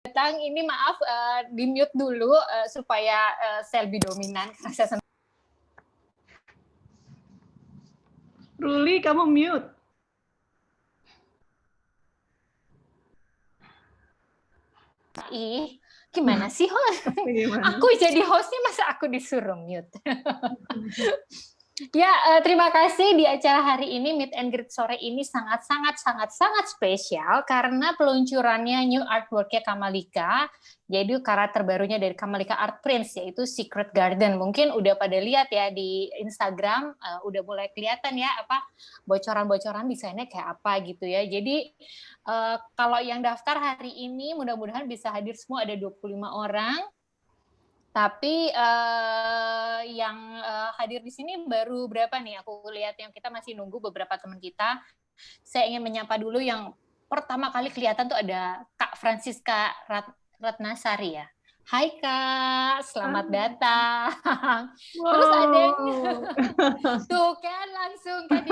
datang. Ini maaf di mute dulu supaya saya lebih dominan. Ruli, kamu mute. Ih, gimana sih host? Gimana? Aku jadi hostnya masa aku disuruh mute? Ya, terima kasih di acara hari ini, Meet and Greet sore ini sangat spesial karena peluncurannya new artwork-nya Kamalika. Jadi karakter barunya dari Kamalika Art Prince yaitu Secret Garden. Mungkin udah pada lihat ya di Instagram, udah mulai kelihatan ya apa bocoran-bocoran desainnya kayak apa gitu ya. Jadi kalau yang daftar hari ini mudah-mudahan bisa hadir semua, ada 25 orang. Tapi yang hadir di sini baru berapa nih? Aku lihat yang kita masih nunggu beberapa teman kita. Saya ingin menyapa dulu yang pertama kali kelihatan tuh ada Kak Francisca Ratnasari ya. Hai Kak, selamat datang. Wow. Terus ada yang tuh kan langsung kan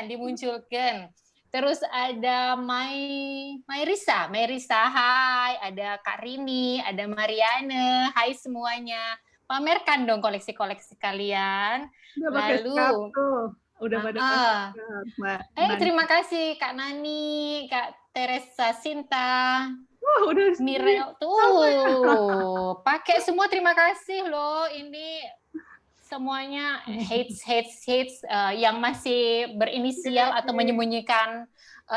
dimunculkan. Terus ada Mayrisa, hai, ada Kak Rini, ada Mariana, hai semuanya. Pamerkan dong koleksi-koleksi kalian. Udah pakai scarf tuh. Udah pada pakai scarf, Mbak. Terima kasih Kak Nani, Kak Teresa Sinta. Wah, udah Mirel tuh. Pakai semua, terima kasih loh. Ini semuanya hates yang masih berinisial atau menyembunyikan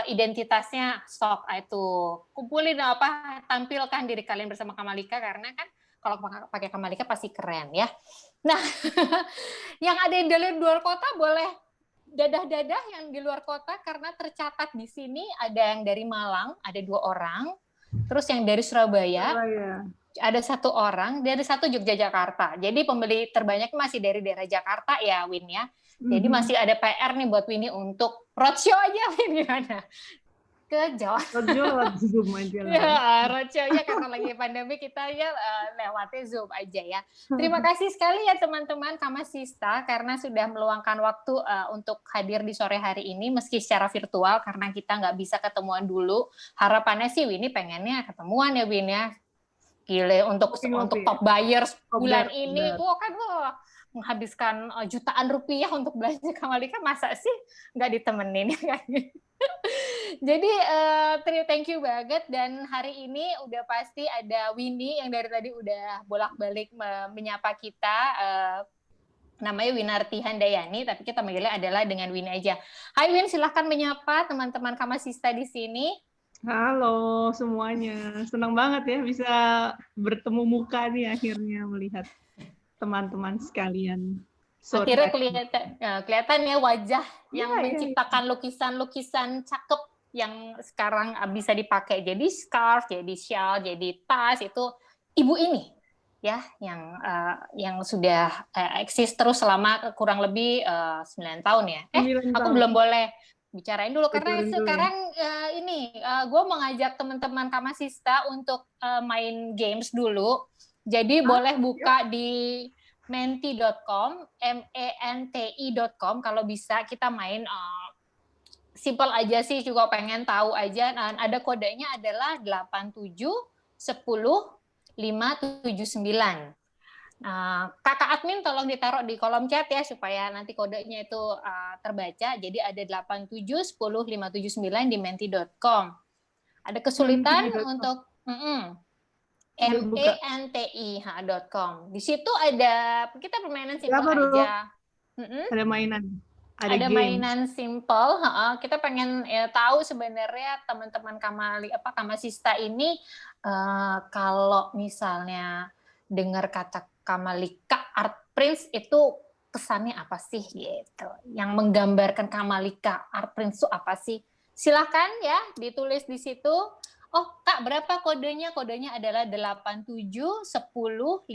identitasnya sok itu kumpulin apa, tampilkan diri kalian bersama Kamalika karena kan kalau pakai Kamalika pasti keren ya. Nah, yang ada di luar kota boleh dadah-dadah yang di luar kota karena tercatat di sini ada yang dari Malang, ada 2 orang, terus yang dari Surabaya. Ada 1 orang, dari 1 Yogyakarta. Jadi pembeli terbanyak masih dari daerah Jakarta ya, Win ya. Jadi masih ada PR nih buat Winnie untuk roadshow aja, Win, gimana? Ke Jawa. Roadshow lewat Zoom aja lah. Ya, roadshow-nya karena lagi pandemi kita ya lewatnya Zoom aja ya. Terima kasih sekali ya teman-teman Kamasista karena sudah meluangkan waktu untuk hadir di sore hari ini meski secara virtual karena kita nggak bisa ketemuan dulu. Harapannya sih Winnie pengennya ketemuan ya, Win ya. Gile untuk top buyers bulan ini gua kan menghabiskan jutaan rupiah untuk belanja Kamalika, masa sih nggak ditemenin kan. Jadi thank you banget, dan hari ini udah pasti ada Winnie yang dari tadi udah bolak-balik menyapa kita, namanya Winarti Handayani, tapi kita manggilnya adalah dengan Winnie aja. Hai Win, silahkan menyapa teman-teman Kamasista di sini. Halo semuanya, senang banget ya bisa bertemu muka nih akhirnya melihat teman-teman sekalian. Akhirnya kelihatan ya wajah yang menciptakan lukisan-lukisan cakep yang sekarang bisa dipakai jadi scarf, jadi shawl, jadi tas, itu ibu ini ya yang sudah eksis terus selama kurang lebih 9 tahun ya. Aku belum boleh bicarain dulu karena sekarang ini gue mengajak teman-teman Kamasista untuk main games dulu. Jadi boleh buka di menti.com, menti.com, kalau bisa kita main simple aja sih, juga pengen tahu aja. Nah, ada kodenya adalah 8710-579. Kakak admin tolong ditaruh di kolom chat ya supaya nanti kodenya itu terbaca. Jadi ada 8710-579 di menti.com. Ada kesulitan untuk menti.com. Di situ ada kita permainan simple aja. Ada mainan. Ada mainan simple. Kita pengen tahu sebenarnya teman-teman Kamasista ini kalau misalnya dengar kata Kamalika Art Prince itu kesannya apa sih gitu. Yang menggambarkan Kamalika Art Prince itu apa sih? Silakan ya ditulis di situ. Oh, Kak, berapa kodenya? Kodenya adalah 8710-579.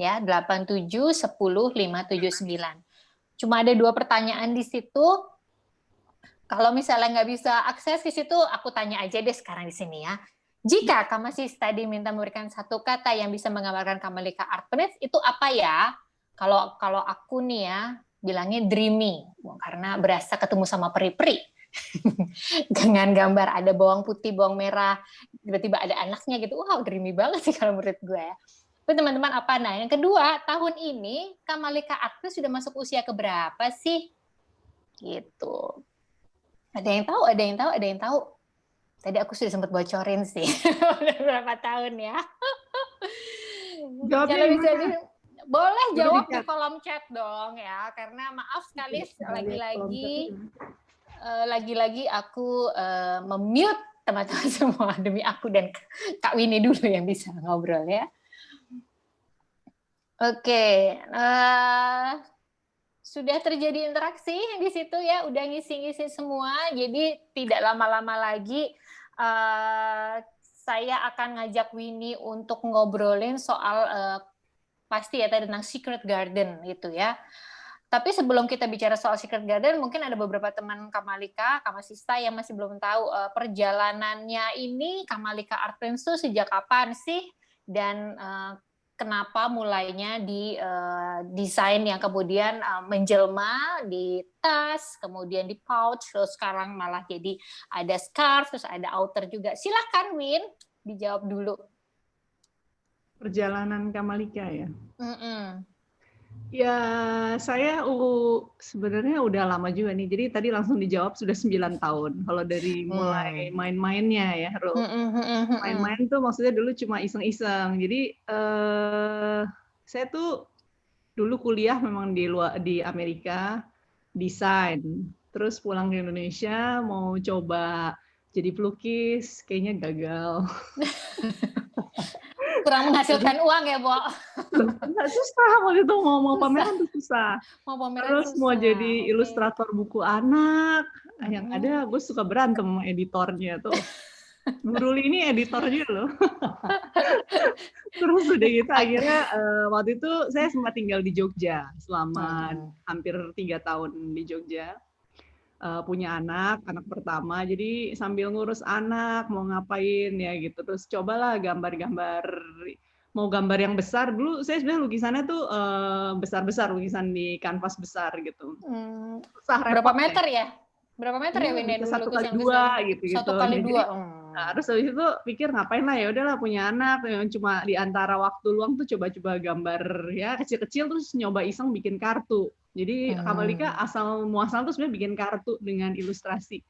Ya, 8710-579. Cuma ada 2 pertanyaan di situ. Kalau misalnya nggak bisa akses di situ, aku tanya aja deh sekarang di sini ya. Jika Kamasista diminta memberikan 1 kata yang bisa menggambarkan Kamalika Art Prince, itu apa ya? Kalau aku nih ya, bilangnya dreamy, karena berasa ketemu sama peri-peri. dengan gambar ada bawang putih, bawang merah, tiba-tiba ada anaknya gitu. Wow, dreamy banget sih kalau menurut gue ya. Tapi teman-teman apa? Nah, yang kedua, tahun ini Kamalika Artis sudah masuk usia keberapa sih? Gitu. Ada yang tahu, ada yang tahu, ada yang tahu. Tadi aku sudah sempat bocorin sih. Udah berapa tahun ya. Jawabnya Kalau bisa gimana? boleh Udah jawab di di chat. kolom chat dong ya. Karena maaf sekali Coba lihat kolom lagi-lagi chatnya. lagi-lagi aku memute teman-teman semua demi aku dan Kak Winnie dulu yang bisa ngobrol ya. Oke, sudah terjadi interaksi di situ ya, udah ngisi-ngisi semua, jadi tidak lama-lama lagi saya akan ngajak Winnie untuk ngobrolin soal pasti ya tentang Secret Garden gitu ya. Tapi sebelum kita bicara soal Secret Garden, mungkin ada beberapa teman Kamalika, Kamasista yang masih belum tahu perjalanannya ini Kamalika Art Prints itu sejak kapan sih, dan kenapa mulainya di desain yang kemudian menjelma di tas, kemudian di pouch, terus sekarang malah jadi ada scarf, terus ada outer juga. Silakan Win, dijawab dulu. Perjalanan Kamalika ya. Mm-mm. Ya, saya sebenarnya udah lama juga nih. Jadi tadi langsung dijawab sudah 9 tahun. Kalau dari mulai main-mainnya ya, Ro. Main-main tuh maksudnya dulu cuma iseng-iseng. Jadi saya tuh dulu kuliah memang di Amerika, desain. Terus pulang ke Indonesia mau coba jadi pelukis, kayaknya gagal. Kurang menghasilkan uang ya, Bo? Nggak, susah waktu itu mau pameran tuh susah. Mau pameran Terus susah. mau jadi ilustrator buku anak, yang Mm-mm. ada gue suka berantem sama editornya tuh. Nurul ini editornya loh. Terus udah gitu akhirnya waktu itu saya sempat tinggal di Jogja selama hampir 3 tahun di Jogja. Punya anak pertama, jadi sambil ngurus anak mau ngapain ya gitu, terus cobalah gambar-gambar, mau gambar yang besar. Dulu saya sebenarnya lukisannya tuh besar-besar, lukisan di kanvas besar gitu. Susah, Berapa repot meter ya? Berapa meter ya, Winnie, dulu lukisan-lukisan? 1x2 gitu. 1x2. Nah, terus habis itu pikir ngapain lah, ya udahlah punya anak, yang cuma di antara waktu luang tuh coba-coba gambar ya kecil-kecil, terus nyoba iseng bikin kartu. Jadi Kamalika asal muasal tuh sebenarnya bikin kartu dengan ilustrasi.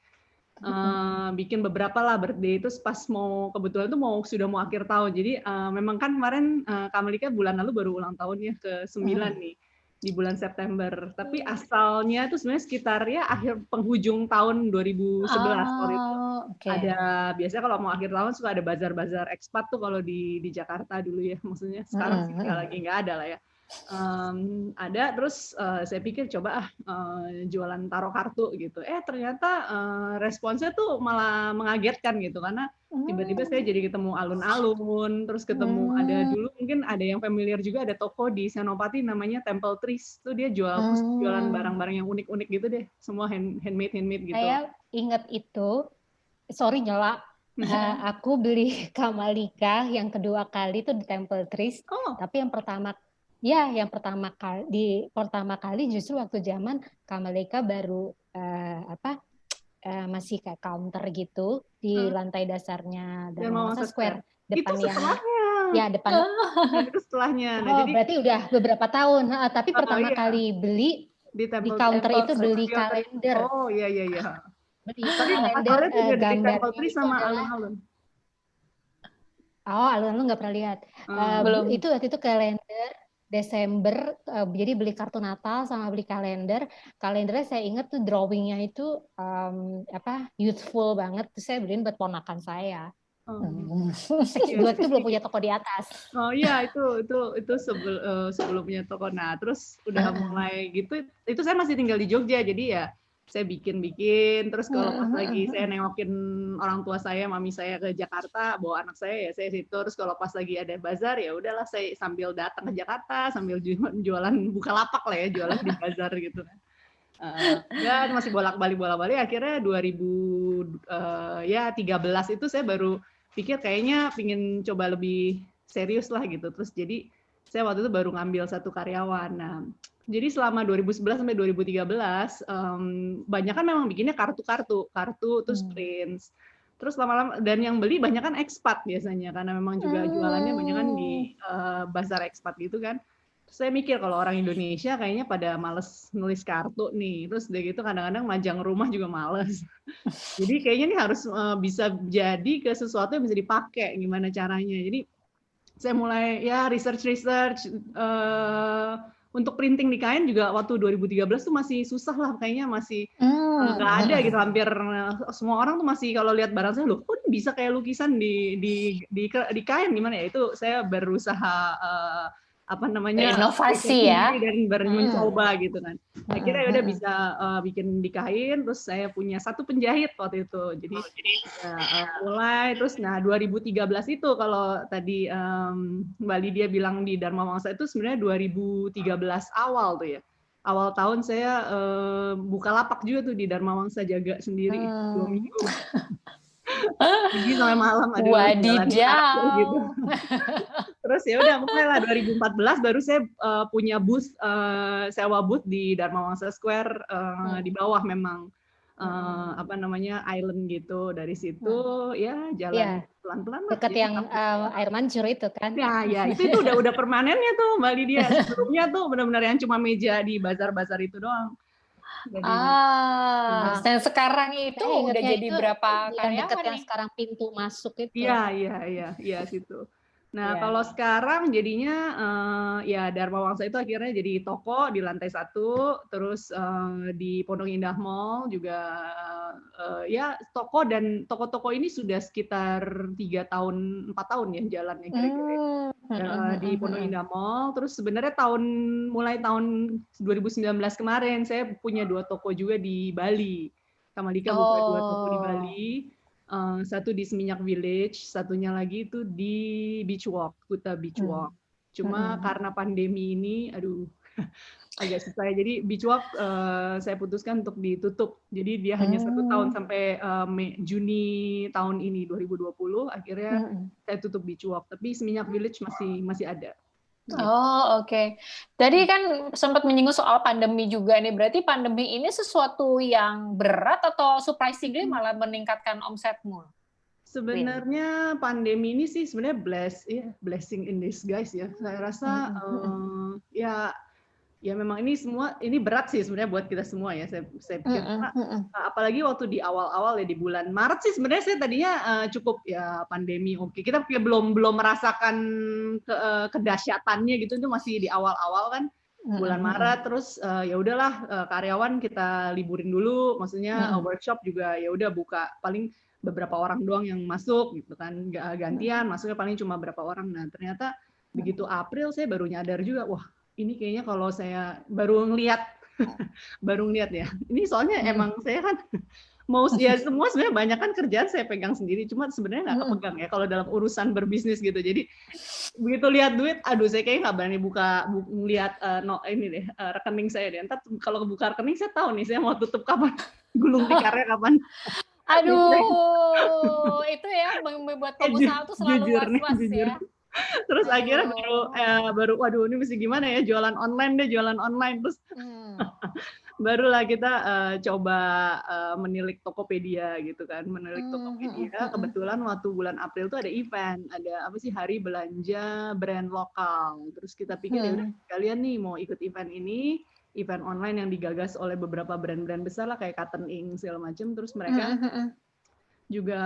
Bikin beberapa lah birthday itu pas kebetulan tuh sudah mau akhir tahun. Jadi memang kan kemarin Kamalika bulan lalu baru ulang tahun ya ke-9 nih di bulan September. Tapi asalnya tuh sebenarnya sekitar ya akhir penghujung tahun 2011 waktu itu. Ada biasanya kalau mau akhir tahun suka ada bazar-bazar ekspat tuh kalau di Jakarta dulu ya, maksudnya sekarang sih nggak ada lah ya. Ada, terus saya pikir coba jualan tarot kartu gitu. Ternyata responsnya tuh malah mengagetkan gitu, karena tiba-tiba saya jadi ketemu alun-alun, terus ketemu ada dulu mungkin ada yang familiar juga, ada toko di Senopati namanya Temple Trees, tuh dia jualan barang-barang yang unik-unik gitu deh, semua handmade gitu. Saya ingat itu, sorry nyela, aku beli Kamalika yang kedua kali itu di Temple Trees, tapi yang pertama kali justru waktu zaman Kamalika baru masih kayak counter gitu di lantai dasarnya Dharma Square depannya. Itu setelahnya. Ya, depan. Itu setelahnya. Nah, jadi berarti udah beberapa tahun. Tapi pertama kali beli di counter itu beli kalender. Oh iya. Beli kalender gambarnya itu sama alun-alun. Oh, alun-alun nggak pernah lihat. Belum. Itu waktu itu kalender Desember, jadi beli kartu Natal sama beli kalender. Kalendernya saya ingat tuh drawingnya itu youthful banget. Terus saya beliin buat ponakan saya. Buat itu belum punya toko di atas. Oh iya, itu sebelum punya toko. Nah, terus udah mulai gitu. Itu saya masih tinggal di Jogja, jadi ya saya bikin. Terus kalau pas lagi saya nengokin orang tua saya, mami saya ke Jakarta, bawa anak saya ya saya situ. Terus kalau pas lagi ada bazar ya udahlah saya sambil datang ke Jakarta sambil jualan Bukalapak lah ya, jualan di bazar gitu. Dan masih bolak-balik akhirnya 2013 itu saya baru pikir kayaknya pingin coba lebih serius lah gitu. Terus jadi saya waktu itu baru ngambil 1 karyawan. Nah, Jadi selama 2011 sampai 2013, banyak kan memang bikinnya kartu terus prints. Terus lama-lama, dan yang beli banyak kan ekspat biasanya, karena memang juga jualannya banyak kan di bazar ekspat gitu kan. Terus saya mikir kalau orang Indonesia kayaknya pada males nulis kartu nih, terus udah gitu kadang-kadang majang rumah juga males. Jadi kayaknya ini harus bisa jadi ke sesuatu yang bisa dipakai, gimana caranya. Jadi saya mulai ya research untuk printing di kain juga waktu 2013 tuh masih susah lah, kayaknya masih nggak ada gitu, hampir semua orang tuh masih kalau lihat barang saya, loh kok bisa kayak lukisan di kain, gimana ya, itu saya berusaha inovasi ya, dan mencoba gitu kan. Akhirnya udah bisa bikin di kain, terus saya punya satu penjahit waktu itu, jadi mulai terus. Nah 2013 itu kalau tadi Mbak Lydia bilang di Dharma Wangsa itu sebenarnya 2013 awal tuh ya, awal tahun saya buka lapak juga tuh di Dharma Wangsa, jaga sendiri 2 minggu. Pagi sampai malam ada wadidaw gitu. Terus ya udah mulailah 2014 baru saya punya booth, sewa booth di Dharma Wangsa Square, di bawah memang island gitu. Dari situ ya jalan pelan-pelan lah. Dekat yang air mancur itu kan. Ya itu udah permanennya tuh Mbak Lydia. Sebelumnya tuh benar-benar yang cuma meja di bazar-bazar itu doang. Dan sekarang itu udah jadi berapa karyawan yang dekat yang sekarang pintu masuk itu. Iya situ. Nah kalau sekarang jadinya ya Dharma Wangsa itu akhirnya jadi toko di lantai 1, terus di Pondok Indah Mall juga ya toko, dan toko-toko ini sudah sekitar 4 tahun ya jalannya kira-kira. Di Pondok Indah Mall. Terus sebenarnya mulai tahun 2019 kemarin saya punya 2 toko juga di Bali. Kamalika buka 2 toko di Bali. Satu di Seminyak Village, satunya lagi itu di Beach Walk, Kuta Beach Walk. Cuma karena pandemi ini, aduh, agak susah. Jadi Beach Walk saya putuskan untuk ditutup. Jadi dia hanya 1 tahun sampai Juni tahun ini 2020. Akhirnya saya tutup Beach Walk. Tapi Seminyak Village masih ada. Oke. Tadi kan sempat menyinggung soal pandemi juga nih. Berarti pandemi ini sesuatu yang berat atau surprisingly malah meningkatkan omsetmu? Sebenarnya pandemi ini sih sebenarnya blessing in disguise ya. Saya rasa ya memang ini berat sih sebenarnya buat kita semua ya. Saya pikir apalagi waktu di awal-awal ya, di bulan Maret sih sebenarnya saya tadinya cukup ya pandemi oke. Kita belum merasakan kedahsyatannya gitu, itu masih di awal-awal kan. Bulan Maret terus ya udahlah, karyawan kita liburin dulu, maksudnya workshop juga ya udah buka paling beberapa orang doang yang masuk gitu kan, gantian masuknya paling cuma berapa orang. Nah ternyata begitu April saya baru nyadar juga, wah ini kayaknya kalau saya baru ngelihat ya. Ini soalnya emang saya kan mau ya semua sebenarnya banyak kan kerjaan saya pegang sendiri, cuma sebenarnya nggak kepegang ya kalau dalam urusan berbisnis gitu. Jadi begitu lihat duit, aduh saya kayaknya nggak berani lihat rekening saya deh. Entar kalau buka rekening saya tahu nih saya mau tutup kapan, gulung tikarnya kapan. Aduh, itu ya membuat pengusaha tuh selalu was-was ya. Terus akhirnya baru waduh ini mesti gimana ya, jualan online terus barulah kita coba menilik Tokopedia gitu kan, kebetulan waktu bulan April tuh ada event, ada hari belanja brand lokal. Terus kita pikir ya udah kalian nih mau ikut event ini, event online yang digagas oleh beberapa brand-brand besar lah kayak Cotton Ink segala macam. Terus mereka juga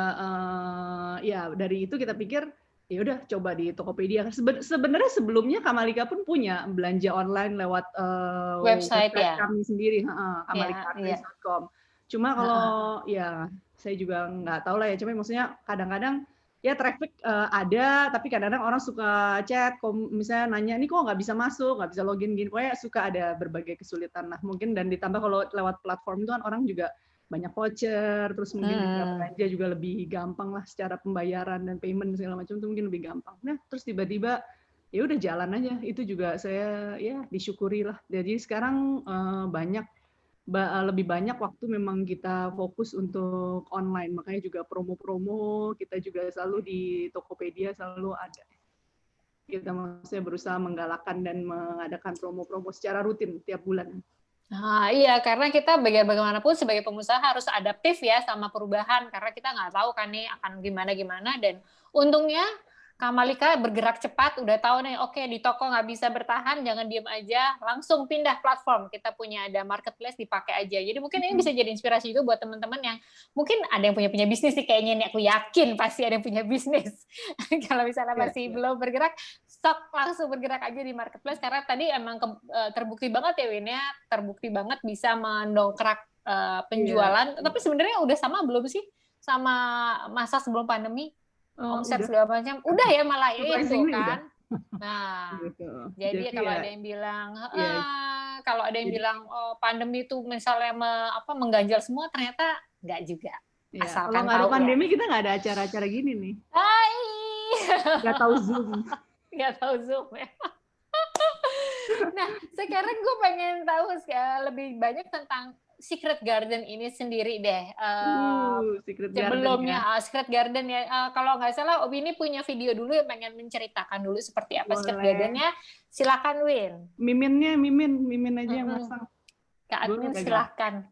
ya dari itu kita pikir ya udah coba di Tokopedia. Sebenarnya sebelumnya Kamalika pun punya belanja online lewat website kami sendiri, kamalikaartist.com. Cuma kalau ya saya juga nggak tahu lah ya, cuma maksudnya kadang-kadang ya traffic ada, tapi kadang-kadang orang suka chat, misalnya nanya ini kok nggak bisa masuk, nggak bisa login gini, pokoknya suka ada berbagai kesulitan lah mungkin. Dan ditambah kalau lewat platform itu kan orang juga banyak voucher, terus mungkin belanja juga lebih gampang lah secara pembayaran dan payment segala macam itu mungkin lebih gampang. Nah terus tiba-tiba ya udah jalan aja, itu juga saya ya disyukuri lah. Jadi sekarang lebih banyak waktu memang kita fokus untuk online, makanya juga promo-promo kita juga selalu di Tokopedia selalu ada. Kita maksudnya berusaha menggalakkan dan mengadakan promo-promo secara rutin tiap bulan. Nah, iya, karena kita bagaimanapun sebagai pengusaha harus adaptif ya sama perubahan, karena kita nggak tahu kan nih akan gimana-gimana, dan untungnya Kak Malika bergerak cepat, udah tahu nih, oke, di toko nggak bisa bertahan, jangan diem aja, langsung pindah platform. Kita punya ada marketplace, dipakai aja. Jadi mungkin ini bisa jadi inspirasi juga buat teman-teman yang mungkin ada yang punya bisnis nih, kayaknya nih, aku yakin pasti ada yang punya bisnis. Kalau misalnya masih belum bergerak, stok langsung bergerak aja di marketplace, karena tadi emang terbukti banget ya Win ya, terbukti banget bisa mendongkrak penjualan. Tapi sebenarnya udah sama belum sih sama masa sebelum pandemi? Omset segala macam udah ya malah ya itu kan. Nah, gitu. Jadi kalau ada yang bilang kalau ada yang bilang pandemi itu misalnya mengganjal semua, ternyata nggak juga. Ya, asalkan kalau nggak ada pandemi kita nggak ada acara-acara gini nih. Nggak tahu Zoom. Nggak tahu Zoom ya. Nah, sekarang gue pengen tahu lebih banyak tentang Secret Garden ini sendiri deh. Secret sebelumnya Garden, ya. Secret Garden ya. Kalau nggak salah Obi ini punya video dulu yang pengen menceritakan dulu seperti apa Secret Garden-nya. Silakan Win. Mimin aja yang masang. Kak Admin silakan.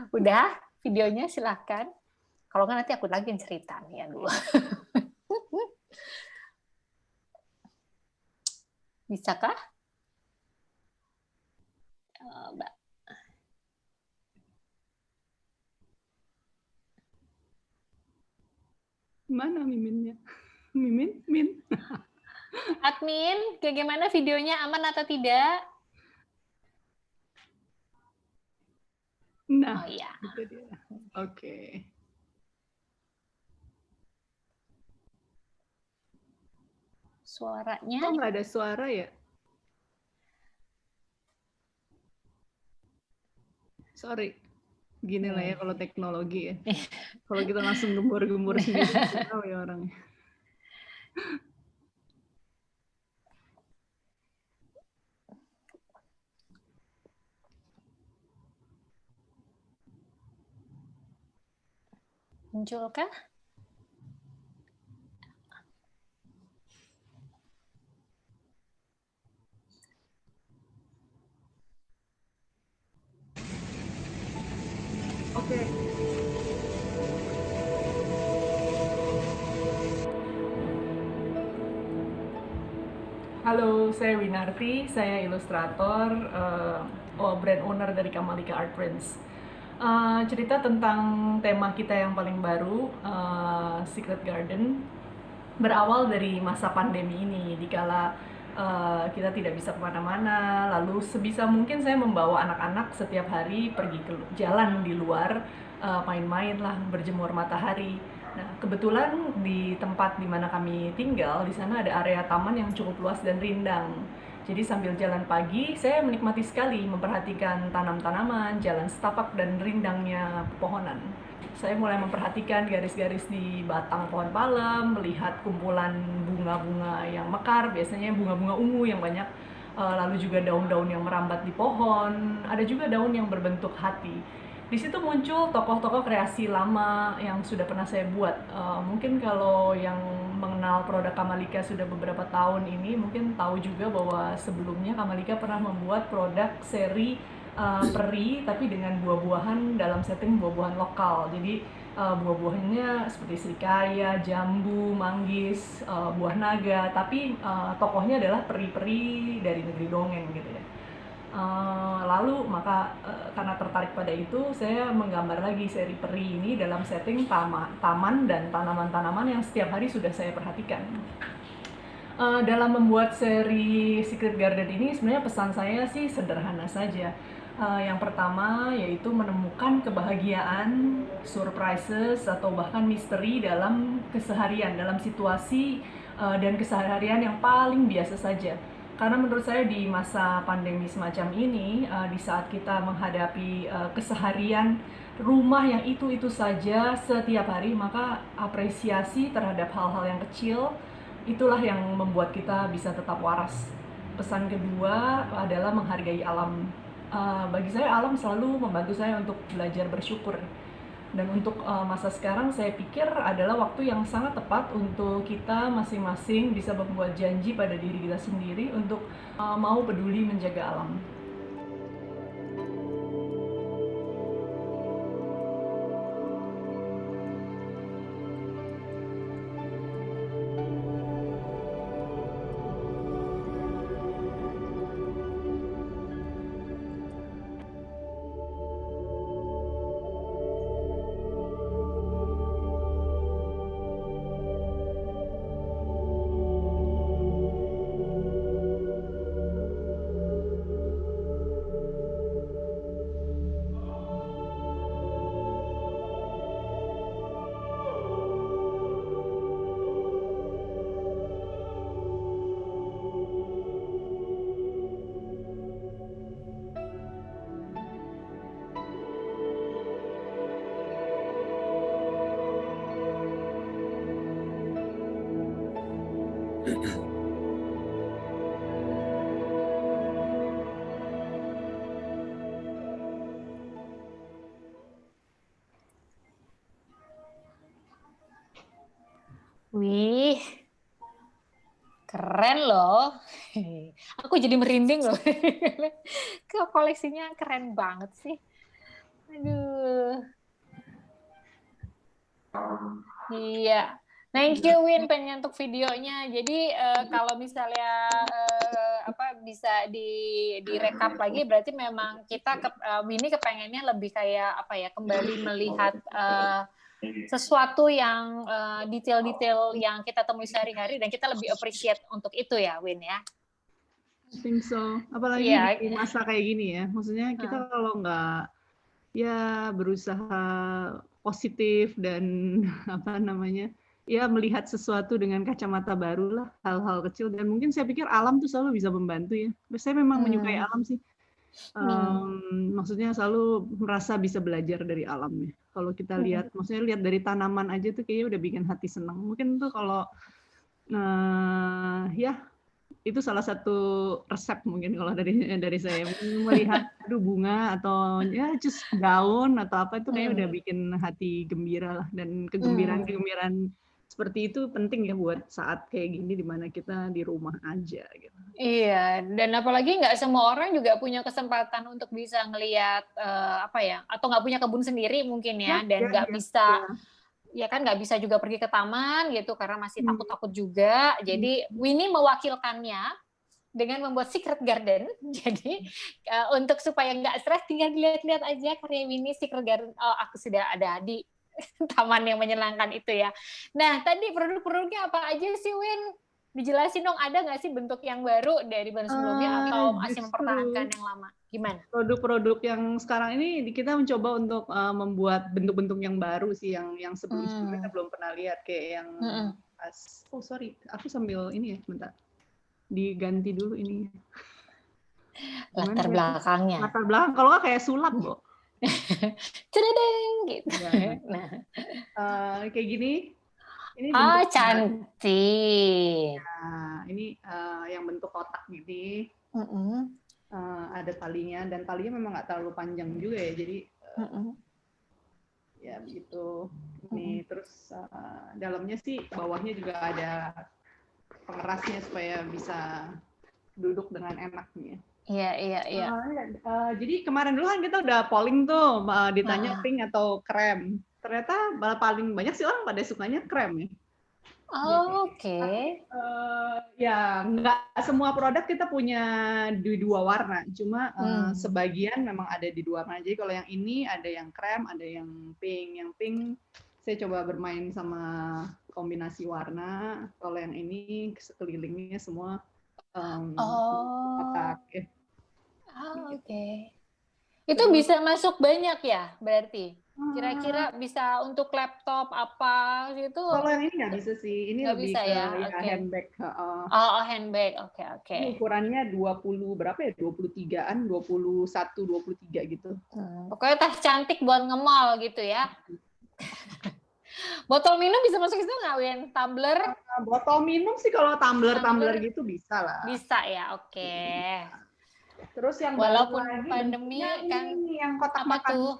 Udah videonya silakan. Kalau nggak nanti aku lagi cerita nih ya dulu. Bisakah? Mbak. Mana miminnya? Min. Admin, bagaimana videonya, aman atau tidak? Nah, iya. Itu dia. Oke. Suaranya? Kok nggak ada suara ya? Sorry. Gini lah ya kalau teknologi ya. Kalau kita langsung gembur-gembur sendiri, tahu ya orangnya. Munculkah? Oke. Halo, saya Winarti, saya ilustrator, brand owner dari Kak Malika Art Prints. Cerita tentang tema kita yang paling baru, Secret Garden, berawal dari masa pandemi ini, dikala kita tidak bisa kemana-mana, lalu sebisa mungkin saya membawa anak-anak setiap hari pergi ke jalan di luar, main-main lah, berjemur matahari. Nah, kebetulan di tempat di mana kami tinggal, di sana ada area taman yang cukup luas dan rindang. Jadi sambil jalan pagi, saya menikmati sekali memperhatikan tanam-tanaman, jalan setapak dan rindangnya pepohonan. Saya mulai memperhatikan garis-garis di batang pohon palem, melihat kumpulan bunga-bunga yang mekar, biasanya bunga-bunga ungu yang banyak, lalu juga daun-daun yang merambat di pohon, ada juga daun yang berbentuk hati. Di situ muncul tokoh-tokoh kreasi lama yang sudah pernah saya buat. Mungkin kalau yang mengenal produk Kak Malika sudah beberapa tahun ini, mungkin tahu juga bahwa sebelumnya Kak Malika pernah membuat produk seri peri tapi dengan buah-buahan dalam setting buah-buahan lokal. Jadi buah-buahannya seperti serikaya, jambu, manggis, buah naga, tapi tokohnya adalah peri-peri dari negeri dongeng gitu ya. Lalu maka karena tertarik pada itu, saya menggambar lagi seri peri ini dalam setting taman dan tanaman-tanaman yang setiap hari sudah saya perhatikan. Dalam membuat seri Secret Garden ini sebenarnya pesan saya sih sederhana saja. Yang pertama yaitu menemukan kebahagiaan, surprises, atau bahkan misteri dalam keseharian, dalam situasi dan keseharian yang paling biasa saja. Karena menurut saya di masa pandemi semacam ini, di saat kita menghadapi keseharian rumah yang itu-itu saja setiap hari, maka apresiasi terhadap hal-hal yang kecil itulah yang membuat kita bisa tetap waras. Pesan kedua adalah menghargai alam. Bagi saya alam selalu membantu saya untuk belajar bersyukur. Dan untuk masa sekarang saya pikir adalah waktu yang sangat tepat untuk kita masing-masing bisa membuat janji pada diri kita sendiri untuk mau peduli menjaga alam. Wih, keren loh. Aku jadi merinding loh. Koleksinya keren banget sih. Aduh. Iya. Thank you Win untuk videonya. Jadi kalau misalnya bisa direkap lagi, berarti memang kita Winnie kepengennya lebih kayak kembali melihat sesuatu yang detail-detail yang kita temui sehari-hari, dan kita lebih appreciate untuk itu ya, Win ya. I think so. Apalagi di masa kayak gini ya. Maksudnya kita kalau nggak berusaha positif dan melihat sesuatu dengan kacamata baru lah, hal-hal kecil, dan mungkin saya pikir alam tuh selalu bisa membantu ya. Saya memang menyukai alam sih. Maksudnya selalu merasa bisa belajar dari alam ya. Kalau kita lihat, maksudnya lihat dari tanaman aja tuh kayaknya udah bikin hati senang. Mungkin tuh kalau itu salah satu resep mungkin kalau dari saya, melihat bunga atau just daun atau apa itu kayaknya udah bikin hati gembira lah, dan kegembiraan seperti itu penting ya buat saat kayak gini di mana kita di rumah aja gitu. Iya, dan apalagi nggak semua orang juga punya kesempatan untuk bisa ngelihat atau nggak punya kebun sendiri mungkin ya, dan nggak bisa. Ya kan, nggak bisa juga pergi ke taman gitu karena masih takut-takut juga. Jadi Winnie mewakilkannya dengan membuat secret garden. Jadi untuk supaya nggak stres, tinggal dilihat-lihat aja karya Winnie secret garden. Oh, aku sudah ada di taman yang menyenangkan itu ya. Nah, tadi produk-produknya apa aja sih, Win? Dijelasin dong, ada nggak sih bentuk yang baru dari brand sebelumnya atau masih mempertahankan yang lama? Gimana? Produk-produk yang sekarang ini kita mencoba untuk membuat bentuk-bentuk yang baru sih, yang sebelum-sebelumnya kita belum pernah lihat, kayak yang aku sambil ini ya, bentar. Diganti dulu ini. Latar belakangnya. Latar belakang, kalau nggak kayak sulap, Bu. Cedeng gitu. Nah, kayak gini. Ini cantik. Nah, ini yang bentuk kotak gini. Ada talinya, dan talinya memang nggak terlalu panjang juga ya, jadi ya begitu. Ini terus dalamnya sih, bawahnya juga ada pengerasnya supaya bisa duduk dengan enak nih. Iya. Jadi kemarin dulu kan kita udah polling tuh, ditanya pink atau krem. Ternyata paling banyak sih orang pada sukanya krem ya. Oke. Ya nggak semua produk kita punya di dua warna, cuma sebagian memang ada di dua warna. Jadi kalau yang ini ada yang krem, ada yang pink. Yang pink saya coba bermain sama kombinasi warna. Kalau yang ini sekelilingnya semua kotak. Oke. Itu bisa masuk banyak ya berarti? Kira-kira bisa untuk laptop apa gitu? Kalau yang ini nggak bisa sih. Ini nggak lebih bisa ke ya? handbag. Handbag. Oke. Ini ukurannya 20 berapa ya? 23-an, 21, 23 gitu. Pokoknya tas cantik buat nge-mall gitu ya. Botol minum bisa masuk itu nggak, Win? Tumbler? Botol minum sih kalau tumbler gitu bisa lah. Bisa ya, oke. Terus yang walaupun pandemi kan ini yang kotak apa makan. Tuh?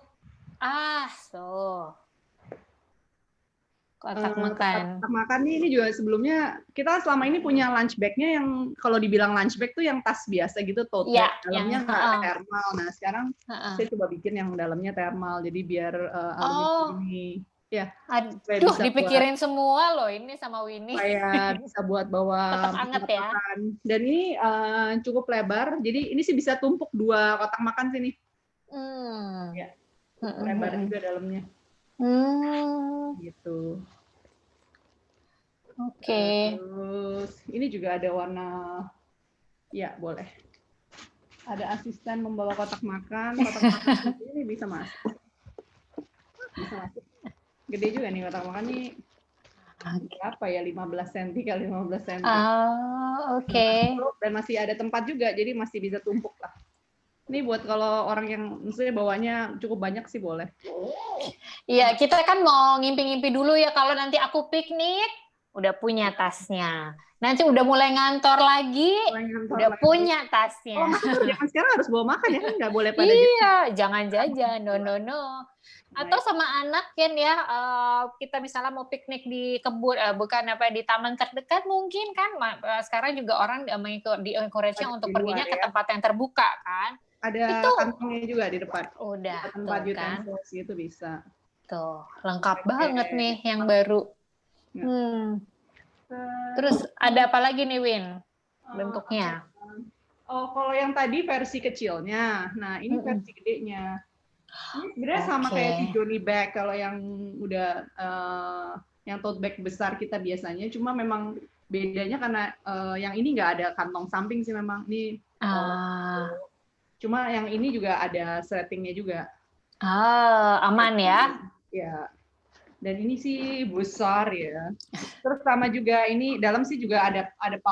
Kotak makan. Kotak makan ini juga sebelumnya kita selama ini punya lunch bag-nya yang kalau dibilang lunch bag tuh yang tas biasa gitu, tote bag, dalamnya nggak thermal. Nah sekarang saya coba bikin yang dalamnya thermal, jadi biar aluminium ini. Ya, aduh, dipikirin semua loh ini sama Winnie. Supaya bisa buat bawa anget ya. makan. Dan ini cukup lebar, jadi ini sih bisa tumpuk 2 kotak makan sini. Ya, lebar juga dalamnya. Gitu. Oke. Terus ini juga ada warna, ya boleh. Ada asisten membawa kotak makan ini bisa masuk. Gede juga nih kotak makan nih. Berapa ya, 15 cm kali 15 cm. Oke. Dan masih ada tempat juga, jadi masih bisa tumpuk lah. Ini buat kalau orang yang misalnya bawanya cukup banyak sih boleh. Iya, kita kan mau ngimpi-ngimpi dulu ya, kalau nanti aku piknik, udah punya tasnya. Nanti udah mulai ngantor lagi, udah punya tasnya. Jangan sekarang harus bawa makan ya, kan nggak boleh pada Iya, jangan jajan, no. Atau sama anak kan ya, kita misalnya mau piknik di kebun, di taman terdekat mungkin kan. Sekarang juga orang di encourage-nya untuk perginya ke tempat yang terbuka kan. Ada kantongnya juga di depan. Udah, tempat tuh kan. Itu bisa. Tuh, lengkap banget nih yang baru. Terus ada apa lagi nih, Win? Bentuknya? Kalau yang tadi versi kecilnya. Nah, ini versi gedenya. Ini sebenarnya sama kayak si Johnny bag kalau yang udah yang tote bag besar kita biasanya. Cuma memang bedanya karena yang ini nggak ada kantong samping sih memang. Ini cuma yang ini juga ada sletingnya juga. Aman ya? Ya. Dan ini sih besar ya. Terus sama juga ini dalam sih juga ada apa?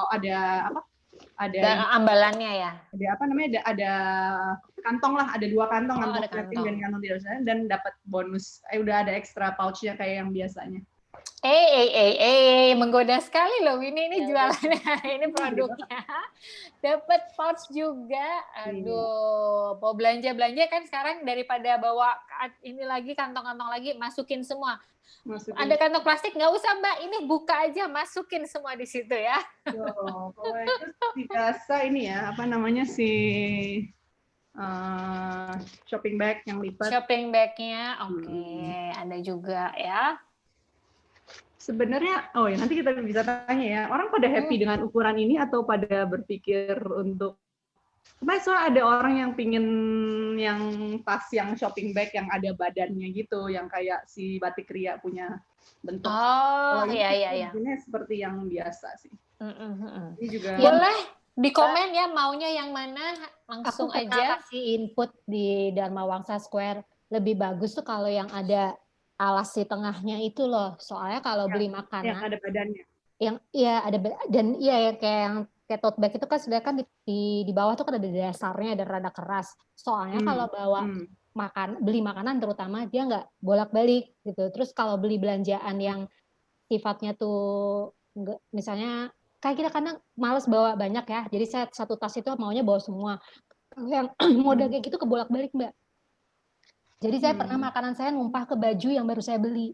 Ada ambalannya ya. Ada apa namanya? Ada kantong lah, ada 2 kantong, kantong sleting dan kantong tidak usah, dan dapat bonus. Udah ada extra pouch-nya kayak yang biasanya. Menggoda sekali loh ini jualannya, ini produknya. Dapat pouch juga. Aduh, mau belanja kan sekarang daripada bawa ini lagi kantong-kantong lagi, masukin semua. Ada kantong plastik nggak usah Mbak, ini buka aja, masukin semua di situ ya. Kalau itu biasa ini ya, apa namanya shopping bag yang lipat. Shopping bag-nya, ada juga ya. Sebenarnya, nanti kita bisa tanya ya, orang pada happy dengan ukuran ini atau pada berpikir untuk, soalnya ada orang yang pingin yang tas yang shopping bag yang ada badannya gitu, yang kayak si Batik Ria punya bentuk. Iya. Ini seperti yang biasa sih. Ini juga. Boleh di komen ya maunya yang mana, langsung aja. Kasih input di Dharma Wangsa Square, lebih bagus tuh kalau yang ada alas di tengahnya itu loh. Soalnya kalau beli makanan yang ada badannya. Kayak tote bag itu kan sudah kan di bawah tuh kan ada dasarnya, ada rada keras. Soalnya kalau bawa beli makanan terutama dia nggak bolak-balik gitu. Terus kalau beli belanjaan yang sifatnya tuh misalnya kayak kita kadang males bawa banyak ya. Jadi saya satu tas itu maunya bawa semua. Yang model kayak gitu kebolak-balik, Mbak. Jadi saya pernah makanan saya numpah ke baju yang baru saya beli.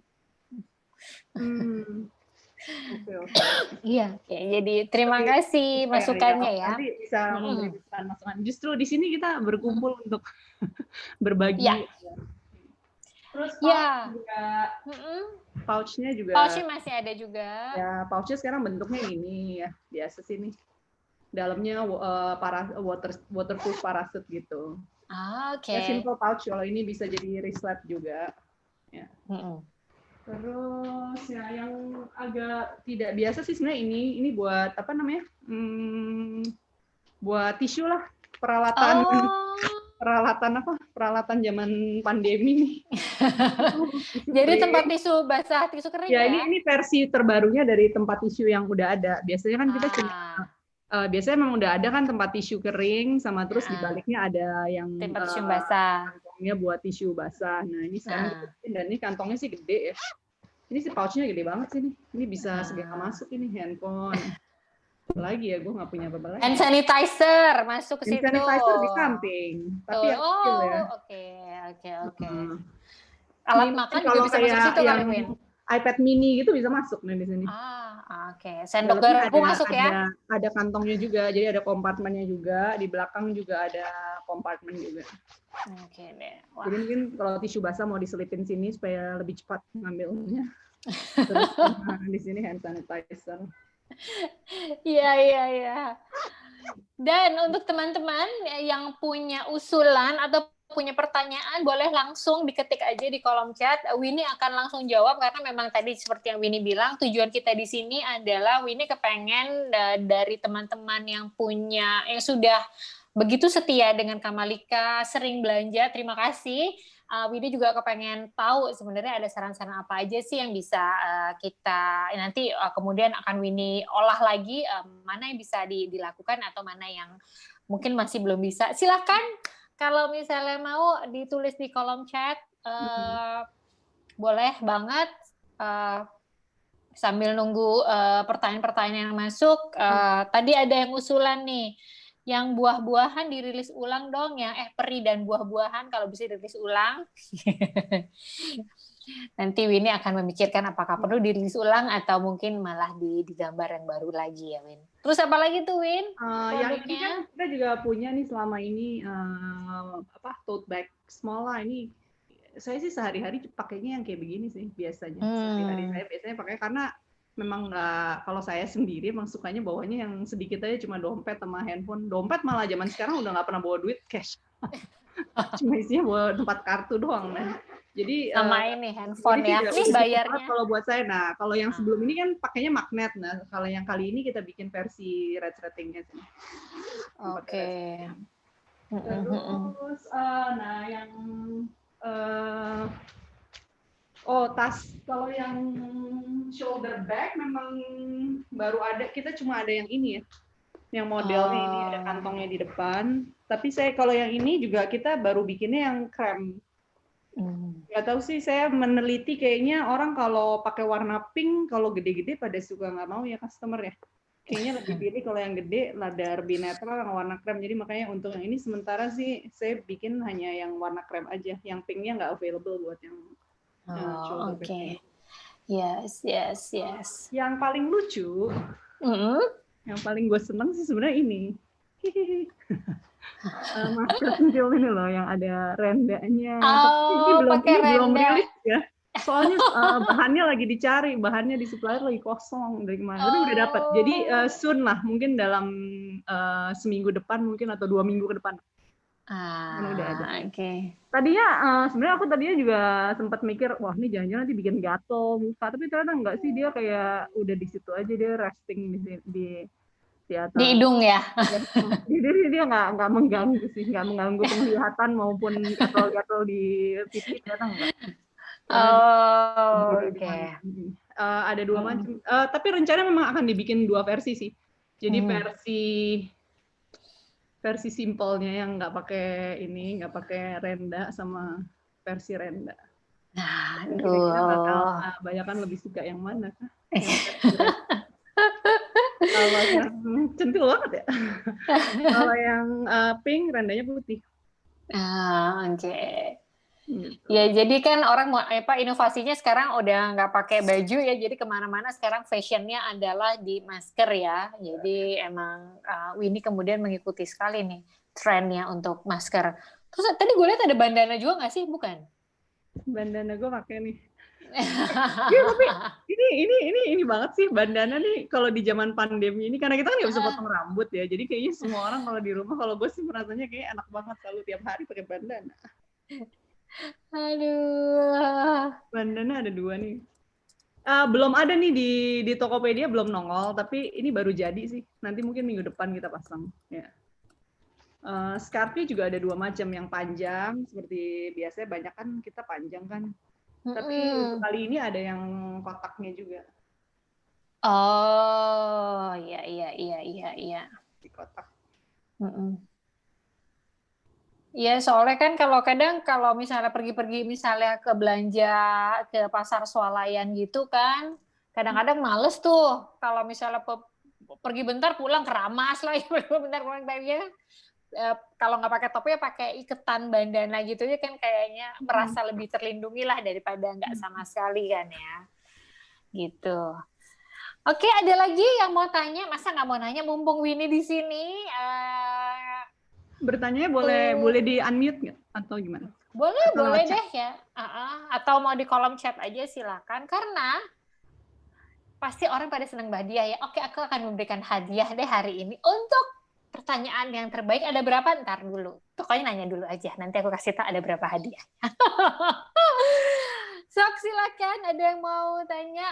Iya. Jadi terima kasih masukannya ya. Nanti bisa memberikan masukan. Justru di sini kita berkumpul untuk berbagi. Ya. Terus pouch-nya juga. Pouch-nya masih ada juga. Ya, pouch-nya sekarang bentuknya ini ya, biasa sini. Dalamnya waterproof parachute gitu. Ya, simple pouch, kalau ini bisa jadi wristlet juga. Ya. Terus ya yang agak tidak biasa sih sebenarnya ini buat apa namanya? Buat tisu lah, peralatan zaman pandemi nih. Jadi tempat tisu basah, tisu kering ya? Ya ini versi terbarunya dari tempat tisu yang udah ada. Biasanya kan kita biasanya memang udah ada kan tempat tisu kering, sama terus di baliknya ada yang tempat tisu basah. Kantongnya buat tisu basah. Nah ini sekarang dan ini kantongnya sih gede ya. Ini sih pouch-nya gede banget sih nih. Ini bisa segala masuk ini, handphone. Lagi ya, gue nggak punya apa-apa lagi. Hand sanitizer masuk ke situ. Hand sanitizer di samping, tapi yang kecil ya. Oke. Alat Ini makan juga kalau bisa masuk kayak situ yang kali, Win? iPad mini gitu bisa masuk nih di sini. Oke. Sendok Dalamnya garpu masuk ya? ada kantongnya juga, jadi ada kompartemennya juga, di belakang juga ada kompartemen juga. Oke deh. Wah. Jadi mungkin kalau tisu basah mau diselipin sini supaya lebih cepat ngambilnya. Terus di sini hand sanitizer. Iya. Dan untuk teman-teman yang punya usulan atau punya pertanyaan, boleh langsung diketik aja di kolom chat. Winnie akan langsung jawab karena memang tadi seperti yang Winnie bilang, tujuan kita di sini adalah Winnie kepengen dari teman-teman yang sudah begitu setia dengan Kamalika, sering belanja, terima kasih. Winnie juga kepengen tahu sebenarnya ada saran-saran apa aja sih yang bisa kita nanti kemudian akan Winnie olah lagi, mana yang bisa dilakukan atau mana yang mungkin masih belum bisa. Silakan kalau misalnya mau ditulis di kolom chat, boleh banget. Sambil nunggu pertanyaan-pertanyaan yang masuk, tadi ada yang usulan nih, yang buah-buahan dirilis ulang dong, yang peri dan buah-buahan kalau bisa dirilis ulang. Nanti Winnie akan memikirkan apakah perlu dirilis ulang atau mungkin malah di gambar yang baru lagi ya, Win. Terus apa lagi tuh, Win? Yang ini kan kita juga punya nih selama ini tote bag small lah. Ini saya sih sehari-hari pakainya yang kayak begini sih biasanya. Sehari-hari saya biasanya pakai karena memang nggak, kalau saya sendiri emang sukanya bawanya yang sedikit aja, cuma dompet sama handphone. Dompet malah zaman sekarang udah nggak pernah bawa duit cash. Cuma isinya bawa tempat kartu doang. Nah. Jadi sama ini handphone ya. Ini bayarnya. Kalau buat saya, nah kalau yang sebelum ini kan pakainya magnet. Nah kalau yang kali ini kita bikin versi ratingnya sih. Oke. Terus, nah yang tas, kalau yang shoulder bag memang baru ada, kita cuma ada yang ini ya, yang modelnya ini ada kantongnya di depan. Tapi kalau yang ini juga kita baru bikinnya yang krem. Nggak tahu sih, saya meneliti kayaknya orang kalau pakai warna pink, kalau gede-gede pada suka nggak mau ya customer ya. Kayaknya lebih pilih kalau yang gede rada lebih netral yang warna krem. Jadi makanya untuk yang ini sementara sih saya bikin hanya yang warna krem aja. Yang pinknya nggak available buat yang shoulder bag. Yes. Yang paling lucu, yang paling gue seneng sih sebenarnya ini. Masker pentil ini loh yang ada rendanya. Tapi ini belum rilis ya. Soalnya bahannya lagi dicari, bahannya di supplier lagi kosong dari kemarin. Tapi udah dapat. Jadi soon lah, mungkin dalam seminggu depan mungkin atau 2 minggu ke depan. Udah ada. Oke. Tadinya sebenarnya aku juga sempat mikir, wah ini jangan-jangan nanti bikin gatel muka, tapi ternyata enggak sih, dia kayak udah di situ aja, dia resting di atas. Di hidung ya. Jadi dia nggak mengganggu sih, nggak mengganggu penglihatan maupun gatal-gatal di pipi, ternyata enggak. Oke. Ada 2 macam. Tapi rencana memang akan dibikin 2 versi sih. Jadi versi simpelnya yang nggak pakai renda sama versi renda. Kira-kira bakal banyakan lebih suka yang mana kah? Kalau yang centil banget ya. Kalau yang pink rendanya putih. Oke. Ya jadi kan orang inovasinya sekarang udah nggak pakai baju ya, jadi kemana-mana sekarang fashionnya adalah di masker ya. Jadi emang Winnie kemudian mengikuti sekali nih trennya untuk masker. Terus tadi gue lihat ada bandana juga nggak sih, bukan? Bandana gue pakai nih. Ya, tapi ini banget sih bandana nih kalau di zaman pandemi ini, karena kita kan nggak bisa potong rambut ya, jadi kayaknya semua orang kalau di rumah, kalau gue sih merasanya kayak enak banget selalu tiap hari pakai bandana. Aduh. Bandana ada 2 nih. Belum ada nih di Tokopedia, belum nongol, tapi ini baru jadi sih. Nanti mungkin minggu depan kita pasang. Ya. Scarfnya juga ada 2 macam, yang panjang seperti biasanya, banyak kan kita panjang kan. Tapi untuk kali ini ada yang kotaknya juga. Oh, iya. Di kotak. Iya, soalnya kan kalau misalnya pergi-pergi misalnya ke belanja ke pasar swalayan gitu kan, kadang-kadang males tuh kalau misalnya pergi bentar pulang keramas lagi, bentar pulang tadinya kalau nggak pakai topi ya pakai iketan bandana gitu ya kan kayaknya merasa lebih terlindungi lah daripada nggak sama sekali kan ya. Gitu. Oke, ada lagi yang mau tanya? Masa nggak mau nanya mumpung Winnie di sini? Bertanya boleh di unmute nggak atau gimana? Boleh deh ya. Atau mau di kolom chat aja silakan. Karena pasti orang pada senang hadiah ya. Oke, aku akan memberikan hadiah deh hari ini untuk pertanyaan yang terbaik. Ada berapa? Ntar dulu. Pokoknya nanya dulu aja. Nanti aku kasih tahu ada berapa hadiah. Sok, silakan. Ada yang mau tanya?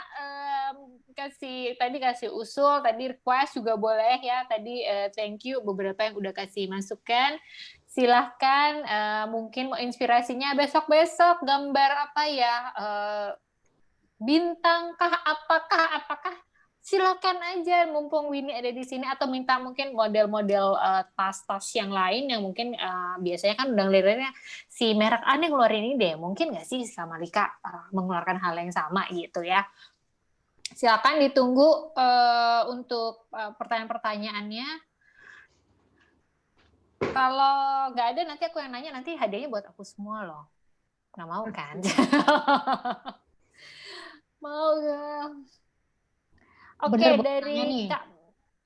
Kasih usul, tadi request juga boleh ya. Tadi thank you beberapa yang udah kasih masukan. Silahkan. Mungkin mau inspirasinya besok-besok gambar apa ya? Bintang kah? Apakah? Silakan aja mumpung Winnie ada di sini atau minta mungkin model-model tas-tas yang lain yang mungkin biasanya kan udah ngeliatnya si merek A nih ngeluarin ini deh, mungkin nggak sih sama Lika mengeluarkan hal yang sama gitu ya. Silakan ditunggu untuk pertanyaan-pertanyaannya. Kalau nggak ada nanti aku yang nanya, nanti hadiahnya buat aku semua loh. Nggak mau kan? Mau nggak? Oke, dari Kak.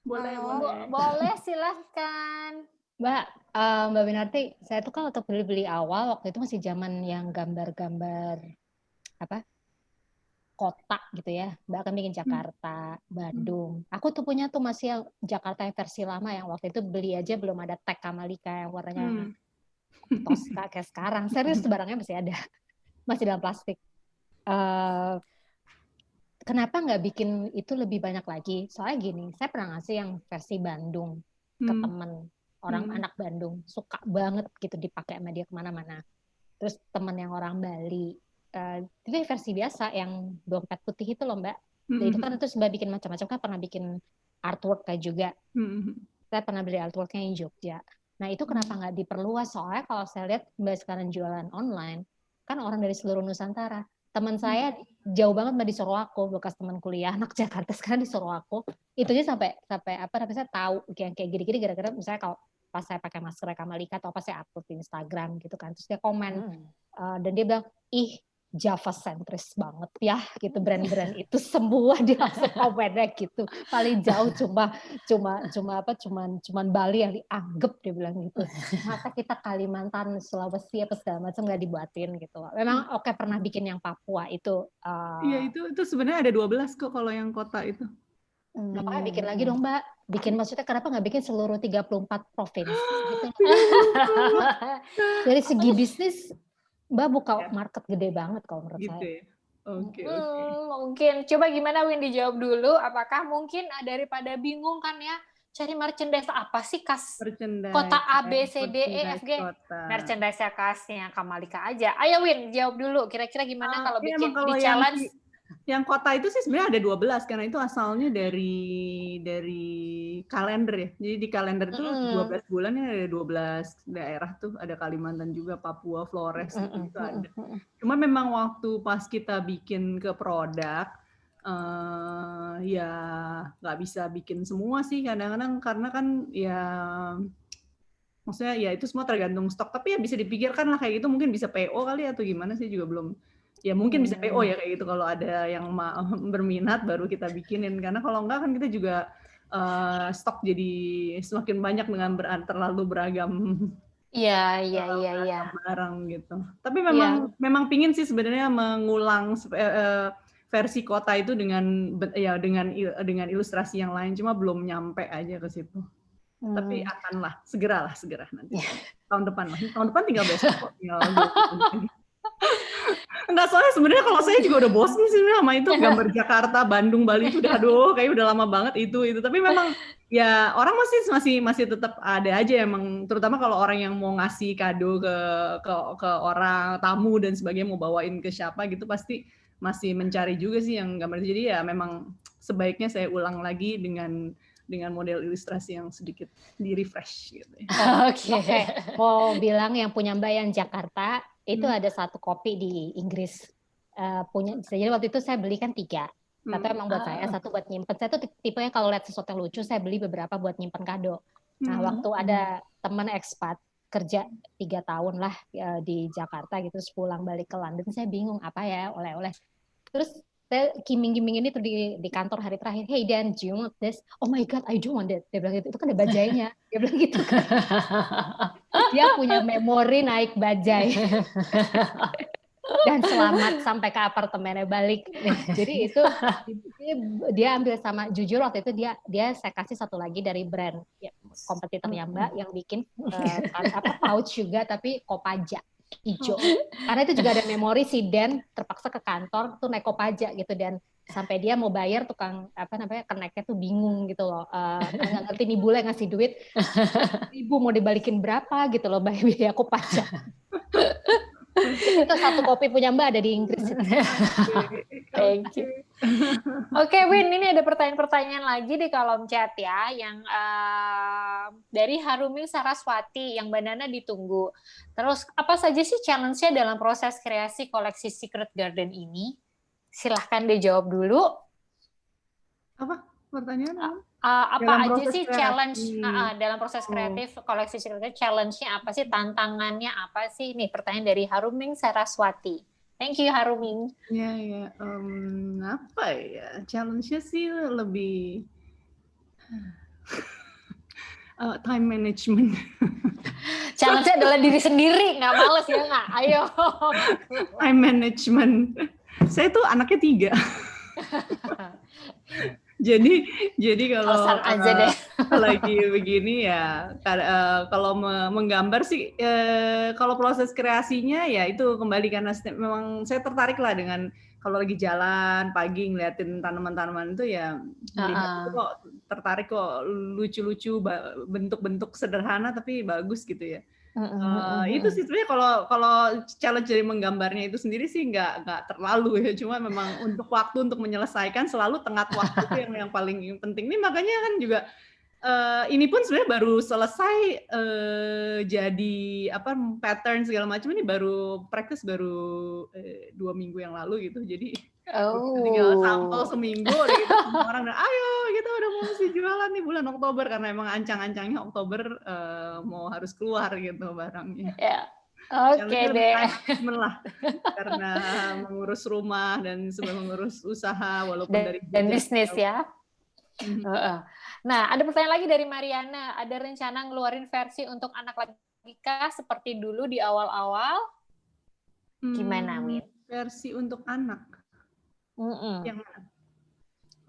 Boleh silahkan. Mbak Winarti, saya tuh kan waktu beli awal waktu itu masih zaman yang gambar-gambar kota gitu ya. Mbak kan bikin Jakarta, Bandung. Aku tuh punya tuh masih yang Jakarta yang versi lama yang waktu itu beli aja belum ada tag Kamalika yang warnanya Tosca kayak sekarang. Serius tuh barangnya masih ada. Masih dalam plastik. Kenapa nggak bikin itu lebih banyak lagi? Soalnya gini, saya pernah ngasih yang versi Bandung ke temen orang anak Bandung, suka banget gitu dipakai sama dia kemana-mana. Terus temen yang orang Bali, itu versi biasa yang dompet putih itu loh Mbak. Dan itu kan terus Mbak bikin macam-macam kan pernah bikin artwork kayak juga. Saya pernah beli artworknya di Jogja. Nah itu kenapa nggak diperluas? Soalnya kalau saya lihat Mbak sekarang jualan online, kan orang dari seluruh Nusantara. Teman saya jauh banget Mbak di Sorowako, bekas teman kuliah anak Jakarta sekarang di Sorowako. Itu aja sampai tapi saya tahu yang kayak gini-gini gara-gara misalnya kalau pas saya pakai masker Kamalika atau pas saya upload di Instagram gitu kan, terus dia komen dan dia bilang Java sentris banget ya gitu, brand-brand itu semua dia langsung komennya gitu, paling jauh cuman Bali yang dianggap, dia bilang gitu, masa kita Kalimantan, Sulawesi apa segala macam nggak dibuatin gitu. Memang oke pernah bikin yang Papua itu iya itu sebenarnya ada 12 kok kalau yang kota itu. Makanya bikin lagi dong Mbak, bikin maksudnya kenapa nggak bikin seluruh 34 provinsi gitu. Dari segi bisnis Mbak buka market gede banget kalau menurut gitu saya. Ya? Oke. Mungkin coba gimana Win dijawab dulu. Apakah mungkin daripada bingung kan ya cari merchandise apa sih khas kota A B C D E F G? Merchandise khasnya Kamalika aja. Ayo Win jawab dulu. Kira-kira gimana kalau bikin di challenge? Yang kota itu sih sebenarnya ada 12 karena itu asalnya dari kalender ya. Jadi di kalender itu 12 bulannya ada 12 daerah tuh, ada Kalimantan juga, Papua, Flores gitu ada. Cuma memang waktu pas kita bikin ke produk ya nggak bisa bikin semua sih kadang-kadang karena kan ya maksudnya ya itu semua tergantung stok, tapi ya bisa dipikirkan lah kayak gitu, mungkin bisa PO kali atau gimana sih juga belum. Ya mungkin bisa PO ya kayak gitu kalau ada yang berminat baru kita bikinin, karena kalau enggak kan kita juga stok jadi semakin banyak dengan terlalu beragam. Iya. Barang gitu. Tapi memang pingin sih sebenarnya mengulang versi kota itu dengan ilustrasi yang lain, cuma belum nyampe aja ke situ. Tapi akanlah segera nanti. Tahun depan tinggal besok kok. Enggak, soalnya sebenarnya kalau saya juga udah bosen sih sama itu gambar Jakarta, Bandung, Bali itu kayak udah lama banget itu. Tapi memang ya orang masih tetap ada aja emang, terutama kalau orang yang mau ngasih kado ke orang tamu dan sebagainya, mau bawain ke siapa gitu pasti masih mencari juga sih yang gambar. Jadi ya memang sebaiknya saya ulang lagi dengan model ilustrasi yang sedikit di-refresh gitu. Oke. Mau bilang yang punya Mbak yang Jakarta, itu ada satu kopi di Inggris. Punya. Jadi waktu itu saya beli kan 3. Satu emang buat saya, satu buat nyimpen. Saya tuh tipenya kalau lihat sesuatu yang lucu, saya beli beberapa buat nyimpen kado. Nah, waktu ada teman ekspat kerja 3 tahun lah di Jakarta gitu, terus pulang balik ke London, saya bingung apa ya oleh-oleh. Terus saya kiming-kiming ini tuh di kantor hari terakhir, hey Dan, do you want this? Oh my God, I do want it. Dia bilang gitu, itu kan ada bajainya. Dia bilang gitu kan. Dia punya memori naik bajai. Dan selamat sampai ke apartemennya balik. Jadi itu dia ambil sama, jujur waktu itu saya kasih satu lagi dari brand ya, kompetitornya Mbak yang bikin pouch juga tapi Kopaja hijau. Karena itu juga ada memori si Dan terpaksa ke kantor tuh naik Kopaja gitu, dan sampai dia mau bayar tukang keneknya tuh bingung gitu loh, nggak ngerti nih bule ngasih duit 1.000 mau dibalikin berapa gitu loh biaya Kopaja. Itu satu kopi punya Mbak ada di Inggris. Thank you. Oke, Win, ini ada pertanyaan-pertanyaan lagi di kolom chat ya, yang dari Harumil Saraswati, yang Mbak Nana ditunggu. Terus, apa saja sih challenge-nya dalam proses kreasi koleksi Secret Garden ini? Silahkan dijawab dulu. Apa pertanyaan? Apa aja sih challenge dalam proses kreatif koleksi Secret Garden? Challenge-nya apa sih? Tantangannya apa sih? Nih, pertanyaan dari Haruming Saraswati. Thank you, Haruming. Ya, apa ya? Challenge-nya sih lebih time management. Challenge-nya adalah diri sendiri, nggak males ya nggak? Ayo. Time management. Saya tuh anaknya 3. Jadi kalau aja deh. lagi begini ya, kalau menggambar sih, kalau proses kreasinya ya itu kembali karena memang saya tertarik lah dengan kalau lagi jalan pagi ngeliatin tanaman-tanaman itu ya, itu kok tertarik kok, lucu-lucu, bentuk-bentuk sederhana tapi bagus gitu ya. Itu sih sebenarnya kalau challenge dari menggambarnya itu sendiri sih nggak terlalu ya, cuma memang untuk waktu untuk menyelesaikan selalu tengah waktu itu yang paling penting. Ini makanya kan juga ini pun sebenarnya baru selesai jadi pattern segala macam, ini baru practice baru 2 minggu yang lalu gitu, jadi tinggal sampel seminggu udah gitu, semua orang udah ayo gitu udah mau mesti jualan nih bulan Oktober, karena emang ancang-ancangnya Oktober mau harus keluar gitu barangnya. Ya, oke deh. Lah, karena mengurus rumah dan mengurus usaha walaupun dari bisnis ya. Nah, ada pertanyaan lagi dari Mariana. Ada rencana ngeluarin versi untuk anak lagi kah seperti dulu di awal-awal? Gimana, Win? Versi untuk anak? Yang mana?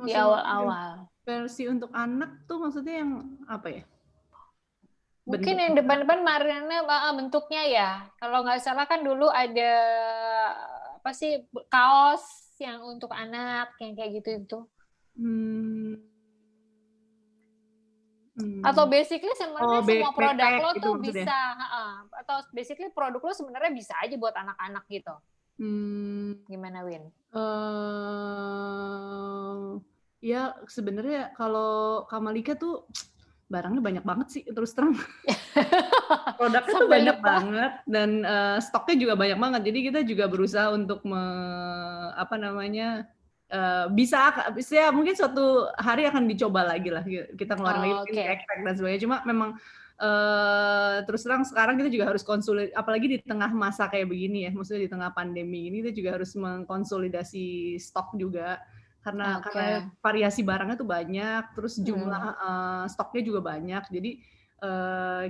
Di awal-awal. Versi untuk anak tuh maksudnya yang apa ya? Mungkin yang depan-depan Mariana bentuknya ya. Kalau nggak salah kan dulu ada apa sih, kaos yang untuk anak yang kayak gitu itu. Atau basically sebenarnya semua produk lo tuh bisa, atau basically produk lo sebenarnya bisa aja buat anak-anak gitu. Gimana, Win? Ya sebenarnya kalau Kamalika tuh barangnya banyak banget sih, terus terang. Produknya tuh banyak banget dan stoknya juga banyak banget. Jadi kita juga berusaha untuk bisa mungkin suatu hari akan dicoba lagi lah, kita ngeluarin lagi crack dan sebagainya. Cuma memang terus terang sekarang kita juga harus konsolidasi, apalagi di tengah masa kayak begini ya, maksudnya di tengah pandemi ini kita juga harus mengkonsolidasi stok juga karena variasi barangnya tuh banyak, terus jumlah stoknya juga banyak. Jadi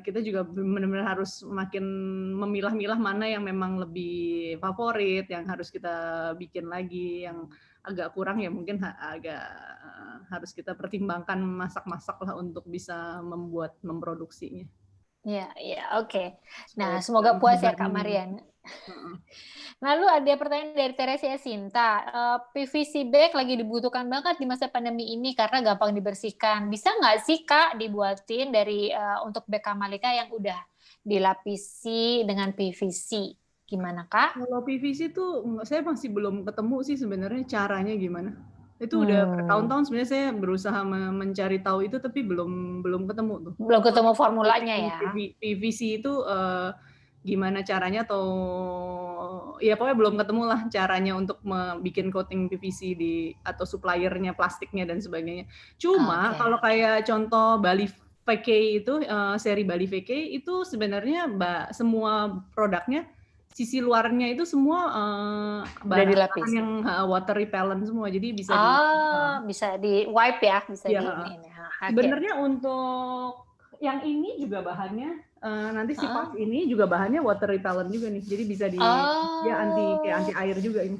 kita juga benar-benar harus makin memilah-milah mana yang memang lebih favorit, yang harus kita bikin lagi, yang agak kurang ya mungkin agak harus kita pertimbangkan masak-masak lah untuk bisa memproduksinya. Ya, oke. Nah, semoga puas ya Kak Mariana. Lalu ada pertanyaan dari Teresia Sinta. PVC bag lagi dibutuhkan banget di masa pandemi ini karena gampang dibersihkan. Bisa nggak sih Kak dibuatin dari untuk bag Kamalika yang udah dilapisi dengan PVC? Gimana Kak? Kalau PVC tuh saya masih belum ketemu sih sebenarnya caranya gimana. Itu udah bertahun-tahun sebenarnya saya berusaha mencari tahu itu, tapi belum ketemu tuh. Belum ketemu formulanya ya. PVC itu gimana caranya, atau ya pokoknya belum ketemu lah caranya untuk bikin coating PVC atau suppliernya, plastiknya dan sebagainya. Cuma kalau kayak contoh Bali VK itu seri Bali VK itu sebenarnya semua produknya sisi luarnya itu semua bahan yang water repellent semua, jadi bisa bisa di wipe ya, bisa ya. di ini. Sebenarnya untuk yang ini juga bahannya nanti si puff ini juga bahannya water repellent juga nih, jadi bisa dia anti air juga ini.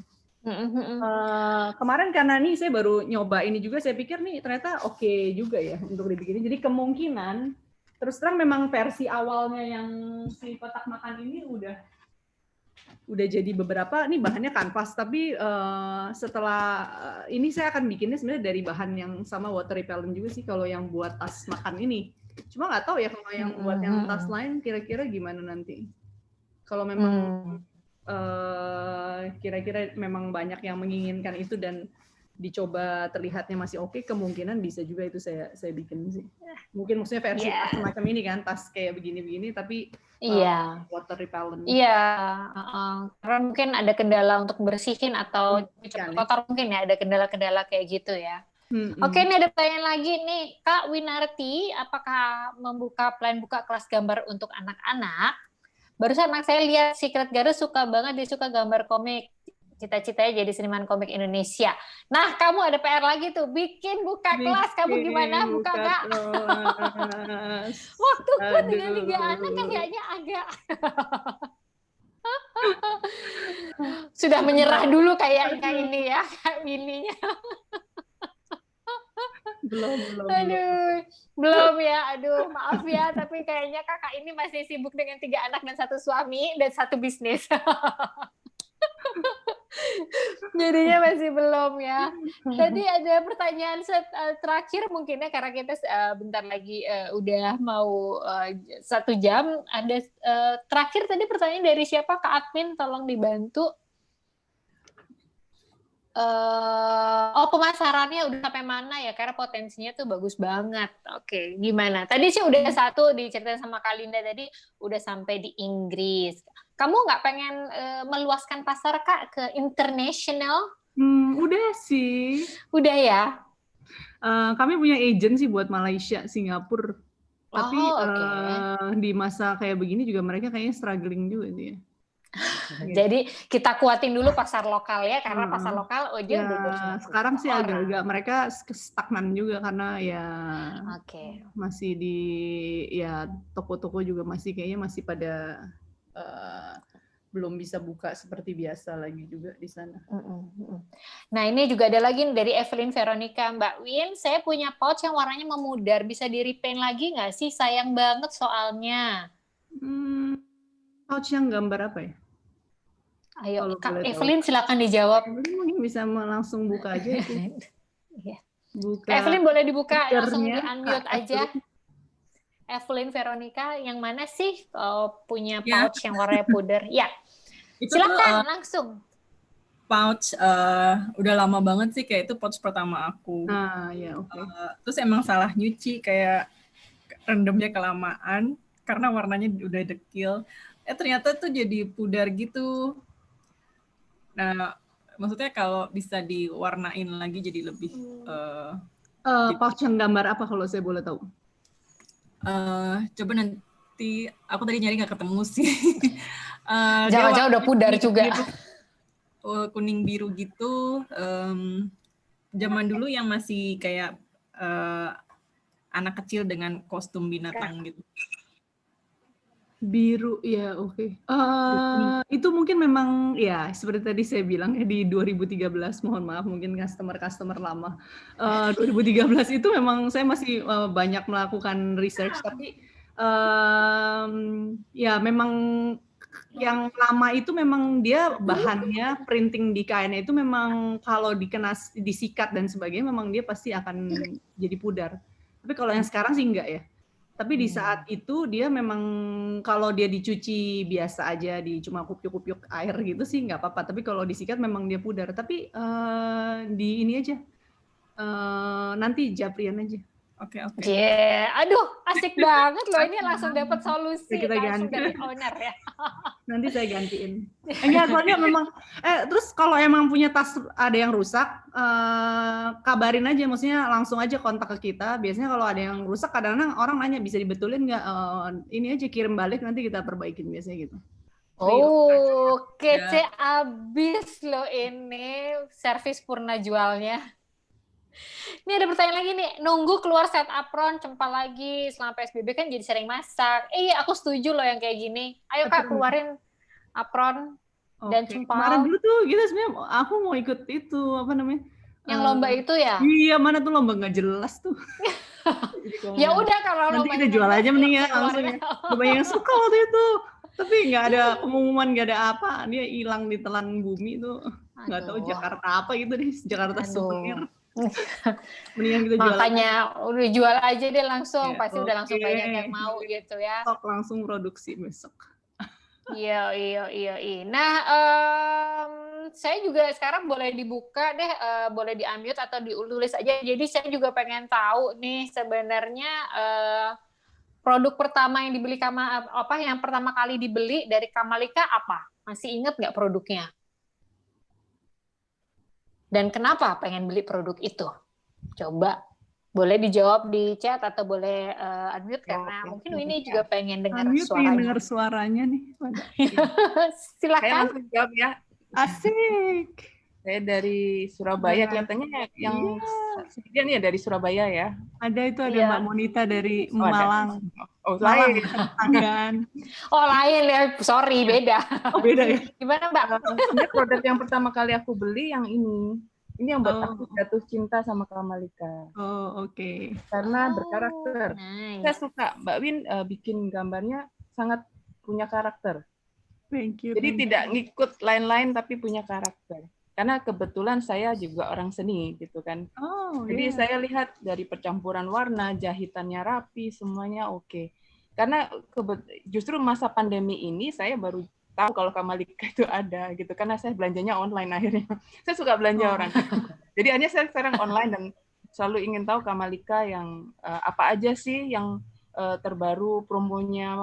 Kemarin karena nih saya baru nyoba ini juga, saya pikir nih ternyata oke juga ya untuk dibikin. Jadi kemungkinan terus terang memang versi awalnya yang si kotak makan ini udah jadi beberapa nih bahannya kanvas, tapi setelah ini saya akan bikinnya sebenarnya dari bahan yang sama water repellent juga sih kalau yang buat tas makan ini. Cuma nggak tahu ya kalau yang buat yang tas lain kira-kira gimana nanti. Kalau memang kira-kira memang banyak yang menginginkan itu dan dicoba terlihatnya masih oke, kemungkinan bisa juga itu saya bikin sih. Mungkin maksudnya versi tas semacam ini kan, tas kayak begini-begini tapi water repellent. Karena mungkin ada kendala untuk bersihin atau kotor mungkin ya, ada kendala-kendala kayak gitu ya. Oke, ini ada pertanyaan lagi nih, Kak Winarti, apakah membuka plan buka kelas gambar untuk anak-anak? Barusan anak saya lihat Secret Garden suka banget, dia suka gambar komik. Cita-citanya jadi seniman komik Indonesia. Nah, kamu ada PR lagi tuh, bikin buka kelas. Kamu gimana buka, Kak? Waktuku dengan 3 anak kayaknya agak sudah menyerah dulu kayaknya ini ya, Kak Winnie-nya. Belum ya, aduh maaf ya, tapi kayaknya kakak ini masih sibuk dengan 3 anak dan 1 suami dan 1 bisnis. Jadinya masih belum ya. Tadi ada pertanyaan terakhir mungkin ya, karena kita bentar lagi udah mau 1 jam. Ada terakhir tadi pertanyaan dari siapa, Kak Admin, tolong dibantu. Pemasarannya udah sampai mana ya? Karena potensinya tuh bagus banget. Oke, gimana? Tadi sih udah 1 diceritain sama Kak Linda tadi, udah sampai di Inggris. Kamu nggak pengen meluaskan pasar, Kak, ke international? Udah sih. Udah ya? Kami punya agent sih buat Malaysia, Singapura. Tapi di masa kayak begini juga mereka kayaknya struggling juga sih ya. Jadi kita kuatin dulu pasar lokal ya, karena pasar lokal dia udah sekarang sih agak-agak mereka stagnan juga karena ya masih di toko-toko juga kayaknya masih pada belum bisa buka seperti biasa lagi juga di sana. Nah, ini juga ada lagi dari Evelyn Veronica, Mbak Win, saya punya pouch yang warnanya memudar, bisa di repaint lagi nggak sih? Sayang banget soalnya. Pouch yang gambar apa ya? Ayo, Kak Evelyn silakan dijawab. Mungkin bisa langsung buka aja itu. Buka. Evelyn boleh dibuka, langsung di-unmute aja. Evelyn Veronica, yang mana sih punya pouch yang warna pudar? Ya, silakan langsung. Pouch udah lama banget sih, kayak itu pouch pertama aku. Terus emang salah nyuci, kayak rendamnya kelamaan karena warnanya udah dekil. Ternyata tuh jadi pudar gitu. Nah, maksudnya kalau bisa diwarnain lagi jadi lebih pouch yang gambar apa kalau saya boleh tahu? Coba nanti, aku tadi nyari nggak ketemu sih. Jangan-jangan udah pudar juga. Kuning biru gitu. Zaman dulu yang masih kayak anak kecil dengan kostum binatang gitu. Biru ya, oke. Itu mungkin memang ya seperti tadi saya bilang ya di 2013, mohon maaf mungkin customer lama. 2013 itu memang saya masih banyak melakukan research, tapi ya memang yang lama itu memang dia bahannya printing di kainnya itu memang kalau disikat dan sebagainya memang dia pasti akan jadi pudar. Tapi kalau yang sekarang sih enggak ya. Tapi di saat itu dia memang kalau dia dicuci biasa aja, cuma kupiuk-kupiuk air gitu sih nggak apa-apa. Tapi kalau disikat memang dia pudar. Tapi di ini aja, nanti Japrian aja. Oke. Aduh, asik banget loh. Ini langsung dapat solusi kita langsung ganti. dari owner ya. Nanti saya gantiin. Enggak, soalnya memang. Terus kalau emang punya tas ada yang rusak, kabarin aja. Maksudnya langsung aja kontak ke kita. Biasanya kalau ada yang rusak, kadang-kadang orang nanya bisa dibetulin nggak? Ini aja kirim balik, nanti kita perbaikin biasanya gitu. Kece abis loh ini servis Purna jualnya. Ini ada pertanyaan lagi nih, nunggu keluar set apron, cempal lagi, selama PSBB kan jadi sering masak. Aku setuju loh yang kayak gini. Ayo Kak, keluarin apron dan cempal. Kemarin dulu tuh gitu sebenarnya aku mau ikut itu, apa namanya? Yang lomba itu ya? Iya, mana tuh lomba nggak jelas tuh. Ya udah kalau nanti kita jual aja mending ya langsung ya. Banyak yang suka waktu itu. Tapi nggak ada pengumuman, nggak ada apa. Dia hilang di telan bumi tuh. Nggak tahu Jakarta apa gitu deh. Jakarta souvenir. Mendingan kita jual. Makanya udah jual aja deh langsung. Pasti udah langsung banyak yang mau gitu ya. Stok langsung produksi besok. Iya. Nah, saya juga sekarang boleh dibuka deh, boleh di-unmute atau ditulis aja. Jadi saya juga pengen tahu nih sebenarnya produk pertama yang dibeli yang pertama kali dibeli dari Kamalika apa? Masih ingat nggak produknya? Dan kenapa pengen beli produk itu? Coba boleh dijawab di chat atau boleh unmute karena mungkin ini juga pengen dengar suaranya. Pengen dengar suaranya nih. Silakan. Saya langsung jawab ya. Asik. Saya dari Surabaya, kelihatannya yang dia nih dari Surabaya ya. Ada itu Mbak Monita dari Malang. Lain. Lain ya, sorry beda. Beda ya. Gimana Mbak? Ini produk yang pertama kali aku beli yang ini. Ini yang buat aku jatuh cinta sama Kamalika. Oke. Karena berkarakter. Nice. Saya suka Mbak Win bikin gambarnya sangat punya karakter. Thank you. Jadi tidak ngikut lain-lain tapi punya karakter. Karena kebetulan saya juga orang seni gitu kan. Jadi saya lihat dari percampuran warna, jahitannya rapi, semuanya oke. Karena justru masa pandemi ini saya baru tahu kalau Kamalika itu ada gitu. Karena saya belanjanya online akhirnya. Saya suka belanja orang. Jadi hanya saya sekarang online dan selalu ingin tahu Kamalika yang apa aja sih yang terbaru promonya.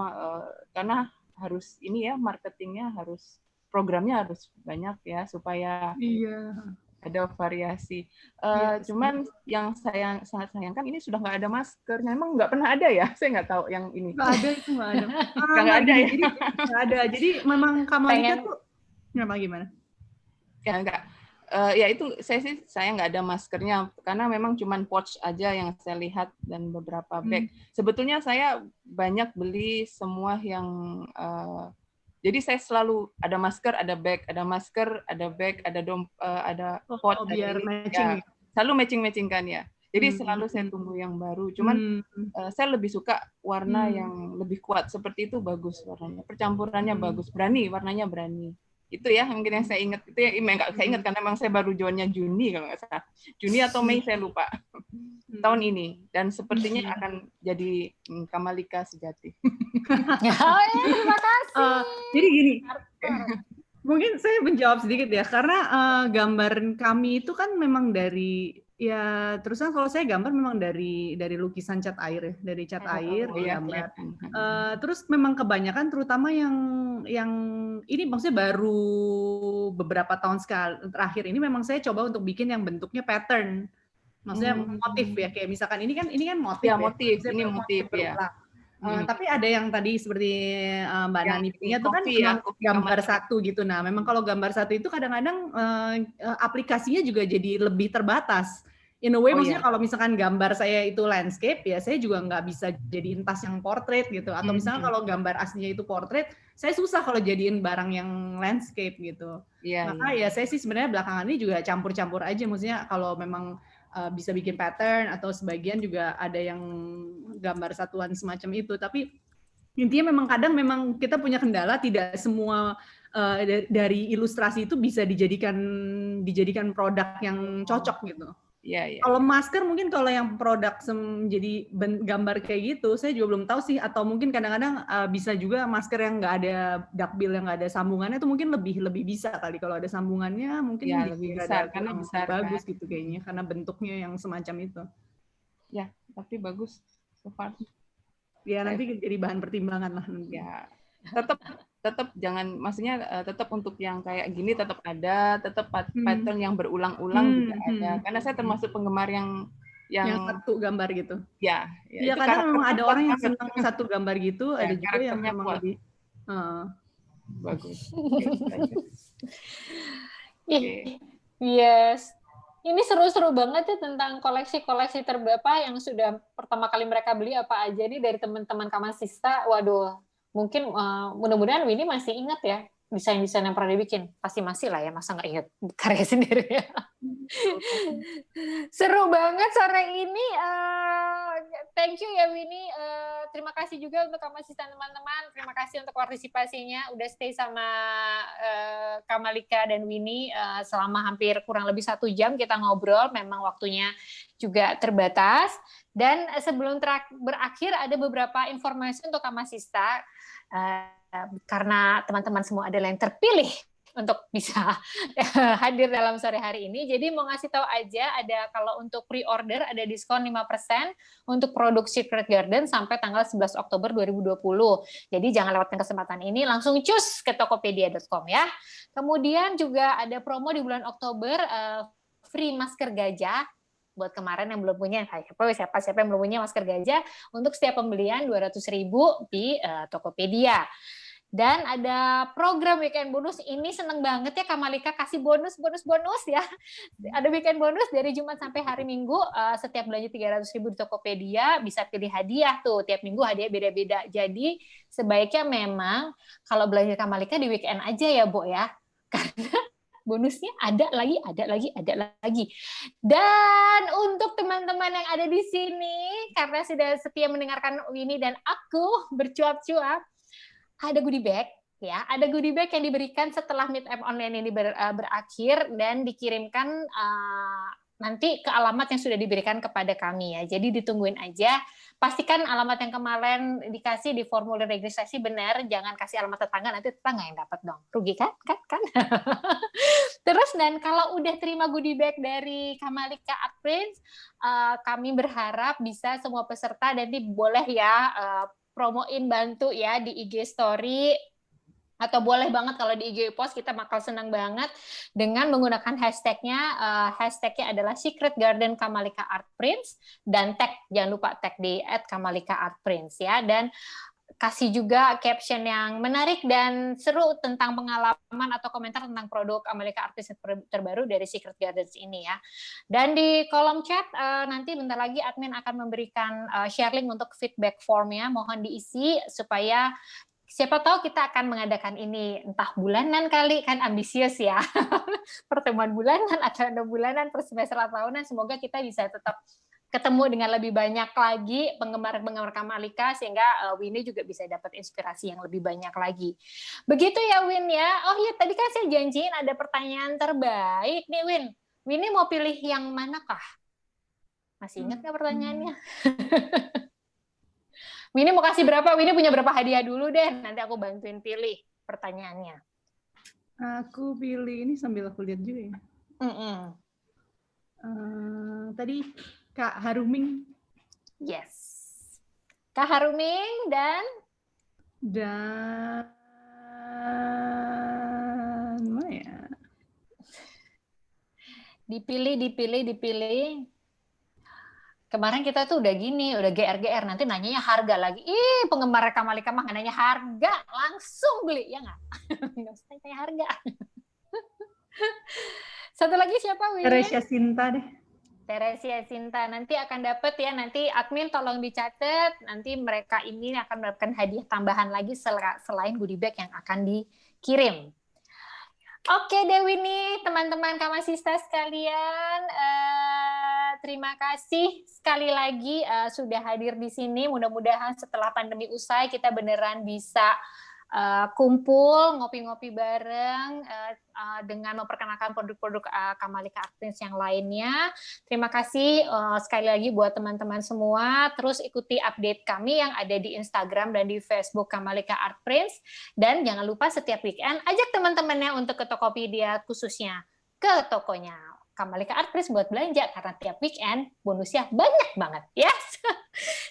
Karena harus ini ya marketingnya harus programnya harus banyak ya supaya ada variasi. Cuman yang saya sangat sayangkan ini sudah nggak ada maskernya. Emang nggak pernah ada ya? Saya nggak tahu yang ini. Nggak ada itu nggak ada. Nggak ada ya. Nggak ada. Jadi memang Kamalika tuh gimana? Ya nggak. Ya itu saya nggak ada maskernya karena memang cuman pouch aja yang saya lihat dan beberapa bag. Sebetulnya saya banyak beli semua yang jadi saya selalu ada masker, ada bag, ada masker, ada bag, ada pot, biar matching. Selalu matching-matching-kan ya. Jadi selalu saya tunggu yang baru. Cuman saya lebih suka warna yang lebih kuat. Seperti itu bagus warnanya. Percampurannya bagus, berani, warnanya berani. Itu ya mungkin yang saya ingat. Itu ya nggak saya ingat karena memang saya baru jualnya Juni kalau nggak salah. Juni atau Mei saya lupa. Tahun ini. Dan sepertinya akan jadi Kamalika sejati. Terima kasih. Jadi gini, mungkin saya menjawab sedikit ya, karena gambar kami itu kan memang dari terus kan kalau saya gambar memang dari lukisan cat air ya, dari cat air gambar. Terus memang kebanyakan terutama yang ini maksudnya baru beberapa tahun terakhir ini memang saya coba untuk bikin yang bentuknya pattern. Maksudnya motif ya, kayak misalkan ini kan motif ya. Motif, ini motif ya. Tapi ada yang tadi seperti Mbak Nani punya tuh kan gambar satu gitu. Nah, memang kalau gambar satu itu kadang-kadang aplikasinya juga jadi lebih terbatas. In a way, maksudnya kalau misalkan gambar saya itu landscape, ya saya juga nggak bisa jadiin tas yang portrait gitu. Atau misalnya kalau gambar aslinya itu portrait, saya susah kalau jadiin barang yang landscape gitu. Maka ya saya sih sebenarnya belakangan ini juga campur-campur aja. Maksudnya kalau memang bisa bikin pattern atau sebagian juga ada yang gambar satuan semacam itu, tapi intinya memang kadang memang kita punya kendala, tidak semua dari ilustrasi itu bisa dijadikan produk yang cocok gitu. Kalau masker mungkin kalau yang produk jadi gambar kayak gitu, saya juga belum tahu sih, atau mungkin kadang-kadang bisa juga masker yang nggak ada duckbill, yang nggak ada sambungannya itu mungkin lebih bisa kali. Kalau ada sambungannya mungkin lebih besar karena besar bagus kan? Gitu kayaknya karena bentuknya yang semacam itu. Ya, tapi bagus so far. Ya nanti jadi bahan pertimbangan lah. Ya, tetap jangan, maksudnya tetap untuk yang kayak gini tetap ada, tetap pattern yang berulang-ulang juga ada. Karena saya termasuk penggemar yang satu gambar gitu. Ya kadang memang ada orang yang senang satu gambar gitu, ada juga yang memang lebih bagus. Yes. Ini seru-seru banget ya tentang koleksi-koleksi terbapak yang sudah pertama kali mereka beli apa aja nih dari teman-teman Kamasista. Waduh, mungkin mudah-mudahan Winnie masih ingat ya desain-desain yang pernah dibikin. Pasti masih lah ya, masa nggak ingat karya sendiri ya. Seru banget sore ini. Thank you ya Winnie. Terima kasih juga untuk Kamasista teman-teman. Terima kasih untuk partisipasinya. Udah stay sama Kamalika dan Winnie selama hampir kurang lebih 1 jam kita ngobrol. Memang waktunya juga terbatas. Dan sebelum berakhir ada beberapa informasi untuk Kamasista. Karena teman-teman semua adalah yang terpilih untuk bisa hadir dalam sore hari ini. Jadi mau ngasih tahu aja, ada kalau untuk pre-order ada diskon 5% untuk produk Secret Garden sampai tanggal 11 Oktober 2020. Jadi jangan lewatkan kesempatan ini, langsung cus ke tokopedia.com ya. Kemudian juga ada promo di bulan Oktober, free masker gajah. Buat kemarin yang belum punya, siapa yang belum punya masker gajah, untuk setiap pembelian 200.000 di Tokopedia. Dan ada program weekend bonus, ini seneng banget ya Kamalika kasih bonus ya. Ada weekend bonus dari Jumat sampai hari Minggu, setiap belanja 300.000 di Tokopedia bisa pilih hadiah tuh, tiap minggu hadiah beda-beda. Jadi sebaiknya memang kalau belanja Kamalika di weekend aja ya, Bo ya. Karena bonusnya ada lagi. Dan untuk teman-teman yang ada di sini, karena sudah setia mendengarkan Winnie dan aku bercuap-cuap, ada goodie bag ya, ada goodie bag yang diberikan setelah Meetup online ini berakhir dan dikirimkan nanti ke alamat yang sudah diberikan kepada kami ya. Jadi ditungguin aja. Pastikan alamat yang kemarin dikasih di formulir registrasi benar, jangan kasih alamat tetangga, nanti tetangga yang dapat dong. Rugi kan? Terus dan kalau udah terima goodie bag dari Kamalika Art Prints, kami berharap bisa semua peserta nanti boleh ya promoin, bantu ya di IG story, atau boleh banget kalau di IG post, kita bakal senang banget dengan menggunakan hashtagnya. Hashtagnya adalah Secret Garden Kamalika Art Prints, dan tag, jangan lupa tag di @kamalika_art_prints ya, dan kasih juga caption yang menarik dan seru tentang pengalaman atau komentar tentang produk Kamalika Artis terbaru dari Secret Gardens ini ya. Dan di kolom chat nanti bentar lagi admin akan memberikan share link untuk feedback formnya, mohon diisi supaya siapa tahu kita akan mengadakan ini entah bulanan kali, kan ambisius ya. Pertemuan bulanan atau 6 bulanan per semester atau tahunan, semoga kita bisa tetap ketemu dengan lebih banyak lagi penggemar-penggemar Kamalika, sehingga Winnie juga bisa dapat inspirasi yang lebih banyak lagi. Begitu ya Win ya. Oh iya, tadi kan saya janjiin ada pertanyaan terbaik nih Win. Winnie mau pilih yang manakah? Masih ingat nggak pertanyaannya? Winnie mau kasih berapa? Winnie punya berapa hadiah dulu deh, nanti aku bantuin pilih pertanyaannya. Aku pilih ini sambil aku lihat juga ya. Tadi Kak Haruming. Yes. Kak Haruming dan mana ya? Dipilih. Kemarin kita tuh udah gini, udah GR, nanti nanyanya harga lagi. Ih, penggemar Kamalika mah nanya harga, langsung beli, ya nggak? Nggak usah tanya harga. Satu lagi siapa, Win? Teresia Sinta deh. Teresia Sinta, nanti akan dapat ya, nanti admin tolong dicatat, nanti mereka ini akan mendapatkan hadiah tambahan lagi selain goodie bag yang akan dikirim. Oke deh Winnie, teman-teman Kamasista sekalian, terima kasih sekali lagi sudah hadir di sini. Mudah-mudahan setelah pandemi usai kita beneran bisa kumpul, ngopi-ngopi bareng dengan memperkenalkan produk-produk Kamalika Art Prints yang lainnya. Terima kasih sekali lagi buat teman-teman semua. Terus ikuti update kami yang ada di Instagram dan di Facebook Kamalika Art Prints. Dan jangan lupa setiap weekend ajak teman-temannya untuk ke Tokopedia, khususnya ke tokonya Kamalika Art Place buat belanja karena tiap weekend bonusnya banyak banget. Yes.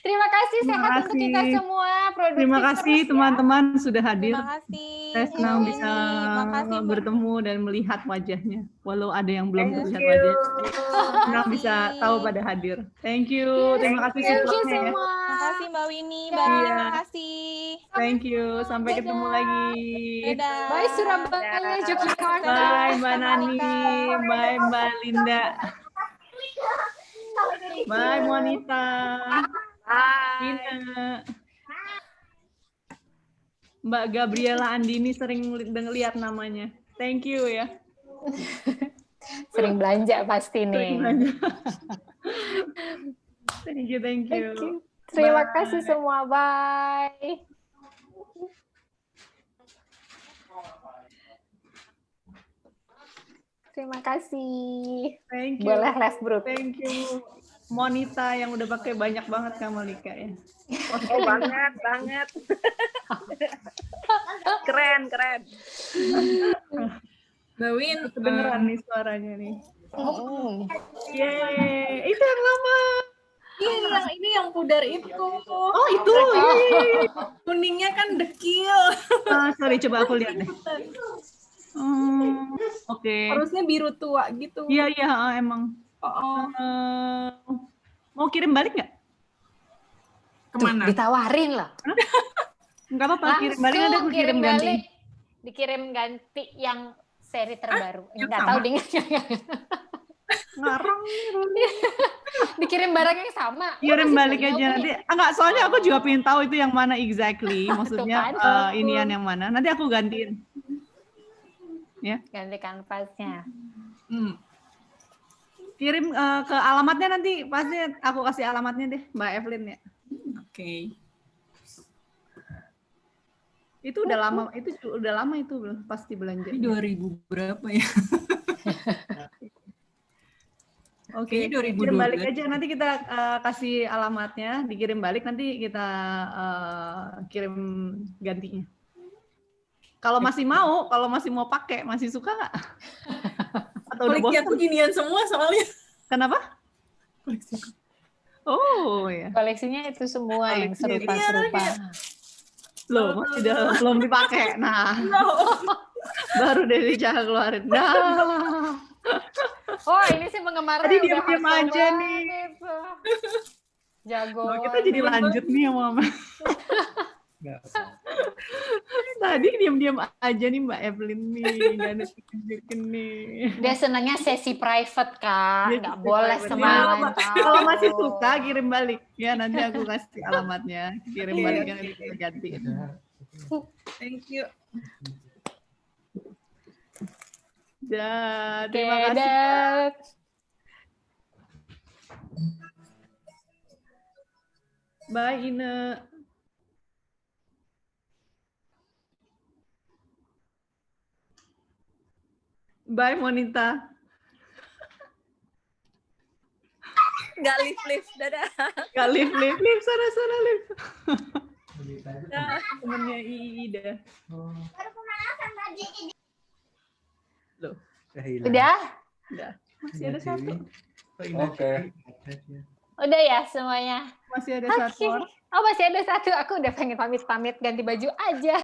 Terima kasih, sehat untuk kita semua. Terima kasih teman-teman sudah hadir. Terima kasih. Saya senang bisa bertemu dan melihat wajahnya. Walau ada yang belum terlihat wajahnya. Senang bisa tahu pada hadir. Thank you. Terima kasih supportnya. Terima kasih Mbak Winnie. Terima kasih. Thank you. Sampai ketemu lagi. Dadah. Bye Surabaya, Yogyakarta. Bye Mbak Nani. Bye Mbak Linda. Bye Monita. Ina. Mbak Gabriela Andini sering lihat namanya. Thank you ya. Sering belanja pasti nih. Thank you. Thank you. Terima kasih semua. Bye. Terima kasih. Thank you. Boleh left bro. Thank you. Monita yang udah pakai banyak banget Kamalika ya. Oh banget. Keren. Mbak Win, kedengeran nih suaranya nih. Yeay, itu yang lama. Iya, ini yang pudar itu. Oh, itu. Iya. Kuningnya kan dekil. Sorry, coba aku lihat deh. Oke. Harusnya biru tua gitu. Iya, emang. Mau kirim balik nggak? Kemana? Ditawarin lah. Nggak apa-apa, kirim balik nanti aku kirim ganti. Dikirim ganti yang seri terbaru. Nggak tahu dengannya. Ngarang. Dikirim barang yang sama. Kirim balik aja nanti. Enggak, soalnya aku juga pengen tahu itu yang mana exactly. Maksudnya inian yang mana. Nanti aku gantiin. Ya. Ganti kanvasnya. Kirim ke alamatnya nanti, pasti aku kasih alamatnya deh, Mbak Evelyn ya. Oke. Itu udah lama itu pasti belanja. 2000 berapa ya? Oke, kirim balik aja nanti kita kasih alamatnya, dikirim balik nanti kita kirim gantinya. Kalau masih mau pakai, masih suka nggak? Atau udah bosan? Koleksi aku ginian semua soalnya. Kenapa? Koleksi. Oh ya. Koleksinya itu semua yang serupa-serupa. Loh, masih belum dipakai. Nah, baru deh Lica keluarin. Nah. Oh, ini sih penggemarnya. Tadi diam-diam aja nih. Jago. Nah, kita jadi lanjut nih ya, Mama. Tadi diam-diam aja nih Mbak Evelyn nih, nggak ada tunjukin nih. Dia senangnya sesi private kan, nggak boleh sembarangan. Kalau masih suka kirim balik ya, nanti aku kasih alamatnya, kirim balik nanti kita ganti. Thank you. Terima kasih. Bye Ina. Bye Monita. Nggak lift, dadah. Nggak lift, sana lift. Temennya Ida. Loh. Udah? Masih ada satu. Oke. Udah ya semuanya? Masih ada satu. Oh masih ada satu, aku udah pengen pamit ganti baju aja.